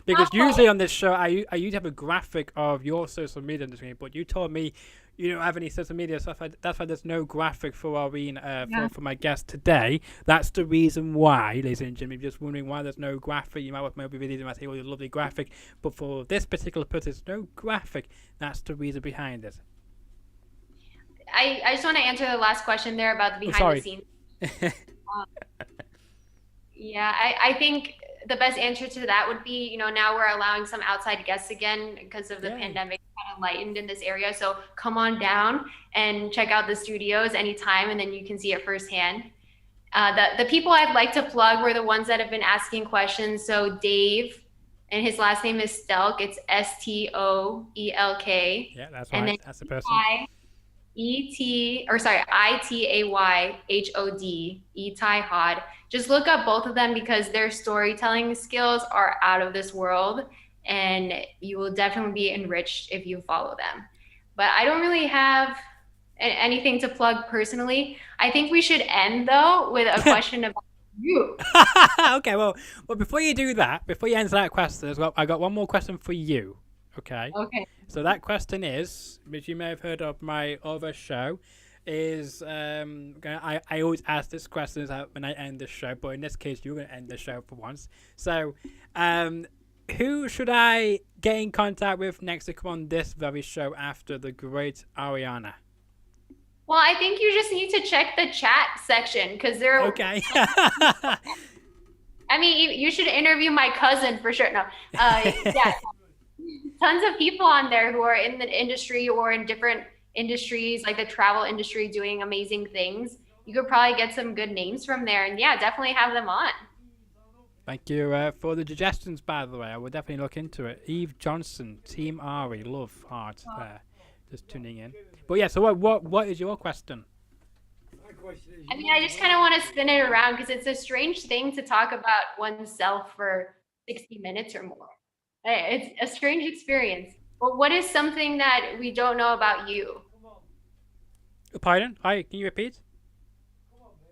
because usually on this show, I usually have a graphic of your social media on the screen, but you told me you don't have any social media stuff. That's why there's no graphic for Yeah. for my guest today. That's the reason why, ladies and gentlemen. If you're just wondering why there's no graphic, you might watch my videos and might say, "Oh, your lovely graphic," but for this particular person, there's no graphic. That's the reason behind it. I just want to answer the last question there about the Oh, behind the sorry. scenes. Um, Yeah, I think the best answer to that would be, now we're allowing some outside guests again because of the Yay. pandemic kind of lightened in this area. So come on down and check out the studios anytime, and then you can see it firsthand. The people I'd like to plug were the ones that have been asking questions. So Dave, and his last name is Stelk. It's Stoelk, Yeah, that's and right. then That's the person. Itayhod, Itai Hod. Just look up both of them because their storytelling skills are out of this world, and you will definitely be enriched if you follow them. But I don't really have anything to plug personally. I think we should end though with a question about you. Okay, well, before you do that, before you answer that question as well, I got one more question for you. Okay. Okay. So that question is, which you may have heard of my other show, is I always ask this question when I end the show, but in this case you're gonna end the show for once. So, um, who should I get in contact with next to come on this very show after the great Ariana? Well, I think you just need to check the chat section because there. Okay. I mean, you should interview my cousin for sure. No, yeah, tons of people on there who are in the industry or in different industries, like the travel industry, doing amazing things. You could probably get some good names from there, and yeah, definitely have them on. Thank you for the suggestions, by the way. I will definitely look into it. Eve Johnson, Team Ari, love heart there. Just tuning in. But yeah, so what is your question? I mean, I just kind of want to spin it around because it's a strange thing to talk about oneself for 60 minutes or more. It's a strange experience. But what is something that we don't know about you? Pardon? Hi, can you repeat?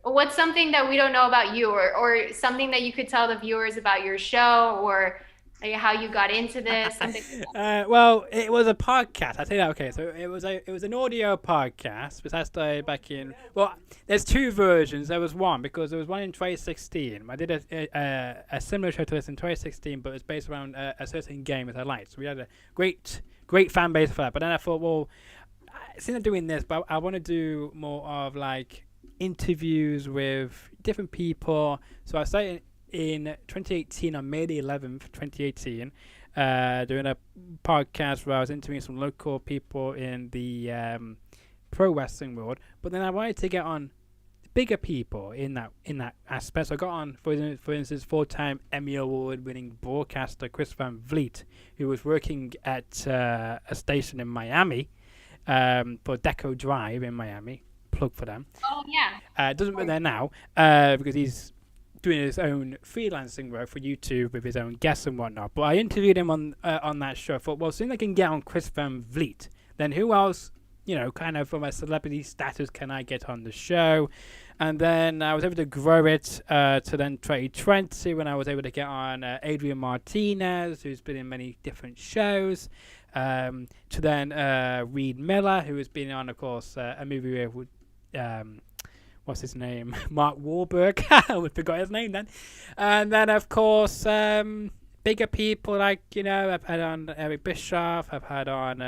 What's something that we don't know about you, or something that you could tell the viewers about your show, or like how you got into this, something like that? Well, it was a podcast. I say that. Okay, so it was an audio podcast, which I started back in. Well, there's two versions. There was one because there was one in 2016. I did a similar show to this in 2016, but it's based around a certain game that I liked. So we had a great fan base for that. But then I thought, well, since I'm doing this, but I want to do more of like interviews with different people. So I started in 2018 on May the 11th, 2018, doing a podcast where I was interviewing some local people in the pro wrestling world. But then I wanted to get on bigger people in that aspect. So I got on, for instance, full-time Emmy Award-winning broadcaster Chris Van Vliet, who was working at a station in Miami for Deco Drive in Miami. Plug for them. Oh yeah. Doesn't work there now because he's doing his own freelancing work for YouTube with his own guests and whatnot. But I interviewed him on that show. I thought, well, as soon as I can get on Chris Van Vliet, then who else, kind of from a celebrity status can I get on the show? And then I was able to grow it to then 2020 when I was able to get on Adrian Martinez, who's been in many different shows, to then Reed Miller, who has been on, of course, a movie with what's his name? Mark Wahlberg. I forgot his name then. And then, of course, bigger people like, I've had on Eric Bischoff. I've had on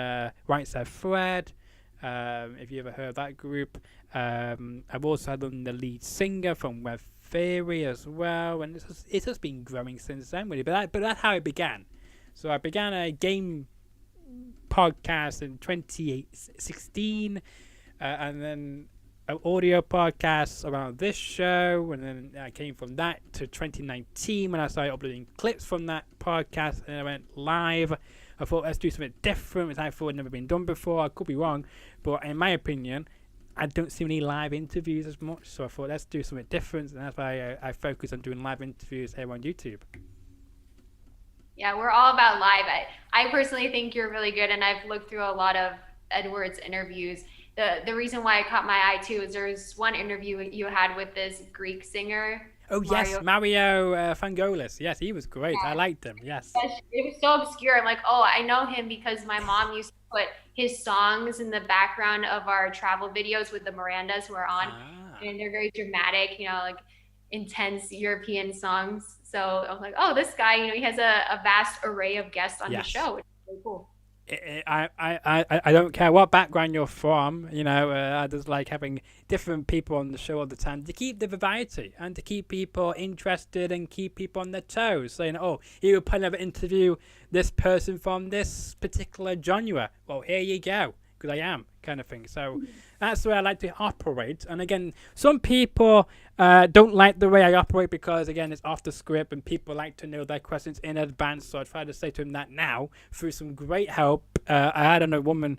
Right Said Fred. If you ever heard of that group. I've also had on the lead singer from Web Theory as well. And it's just been growing since then, really. But that's how it began. So I began a game podcast in 2016. And then audio podcasts around this show, and then I came from that to 2019 when I started uploading clips from that podcast, and I went live. I thought, let's do something different, which I thought had never been done before. I could be wrong, but in my opinion, I don't see many live interviews as much, so I thought, let's do something different, and that's why I focus on doing live interviews here on YouTube. Yeah, we're all about live. I personally think you're really good, and I've looked through a lot of Edward's interviews. The reason why I caught my eye too is there's one interview you had with this Greek singer. Oh yes, Mario Fangolis. Yes, he was great. Yeah. I liked him. Yes. It was so obscure. I'm like, oh, I know him because my mom used to put his songs in the background of our travel videos with the Mirandas who are on, and they're very dramatic, like intense European songs. So I was like, oh, this guy, he has a vast array of guests on his show, which is really cool. I don't care what background you're from, I just like having different people on the show all the time to keep the variety and to keep people interested and keep people on their toes. Saying, oh, you would probably never interview this person from this particular genre. Well, here you go, because I am, kind of thing. So that's the way I like to operate. And again, some people don't like the way I operate because, again, it's off the script and people like to know their questions in advance. So I try to say to them that now through some great help. I had a woman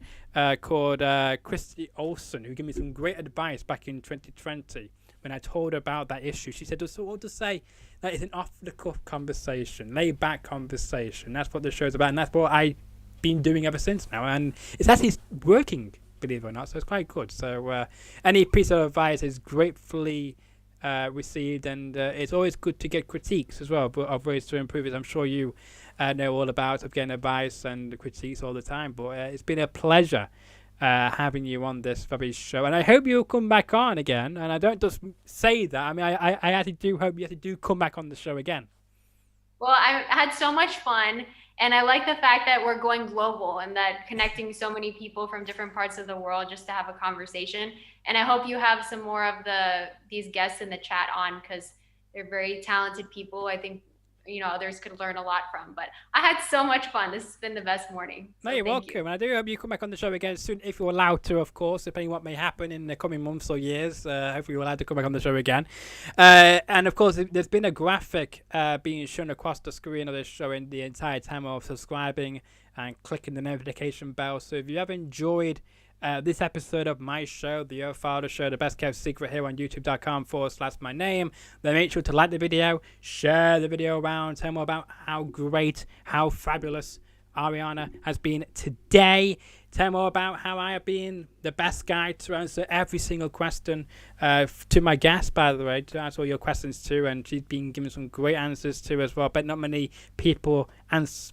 called Christy Olson who gave me some great advice back in 2020 when I told her about that issue. She said, so what to say that it's an off-the-cuff conversation, laid-back conversation. That's what the show's about, and that's what I've been doing ever since now. And it's actually working, believe it or not, so it's quite good. So any piece of advice is gratefully received, and it's always good to get critiques as well, but of ways to improve it. I'm sure you know all about getting advice and critiques all the time, but it's been a pleasure having you on this very show, and I hope you'll come back on again. And I don't just say that, I mean, I actually do hope you actually do come back on the show again. Well, I had so much fun, and I like the fact that we're going global and that connecting so many people from different parts of the world just to have a conversation. And I hope you have some more of these guests in the chat on, because they're very talented people. I think others could learn a lot from. But I had so much fun. This has been the best morning. So you're welcome. And I do hope you come back on the show again soon, if you're allowed to, of course, depending what may happen in the coming months or years. Hopefully you're allowed to come back on the show again. And of course, there's been a graphic being shown across the screen of this show in the entire time of subscribing and clicking the notification bell. So if you have enjoyed this episode of my show, the Fowler Show, the best kept secret, here on youtube.com/my name, then make sure to like the video, share the video around, tell more about how great, how fabulous Ariana has been today. Tell more about how I have been the best guy to answer every single question to my guest, by the way, to answer all your questions too, and she's been giving some great answers too as well. But not many people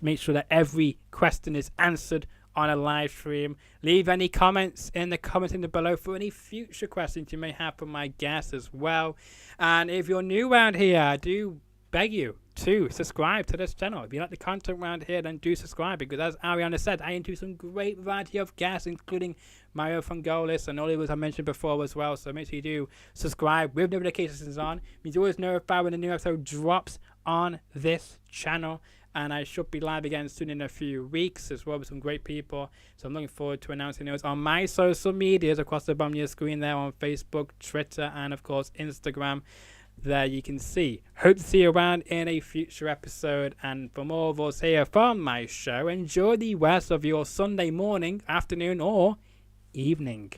make sure that every question is answered on a live stream. Leave any comments in the comments below for any future questions you may have for my guests as well. And if you're new around here, I do beg you to subscribe to this channel. If you like the content around here, then do subscribe, because as Ariana said, I interview some great variety of guests, including Mario from Golis and all the others I mentioned before as well. So make sure you do subscribe with notifications on. Means you always notify when a new episode drops on this channel. And I should be live again soon in a few weeks as well with some great people. So I'm looking forward to announcing those on my social medias across the bottom of your screen there on Facebook, Twitter, and of course Instagram. There you can see. Hope to see you around in a future episode. And for more of us here from my show, enjoy the rest of your Sunday morning, afternoon, or evening.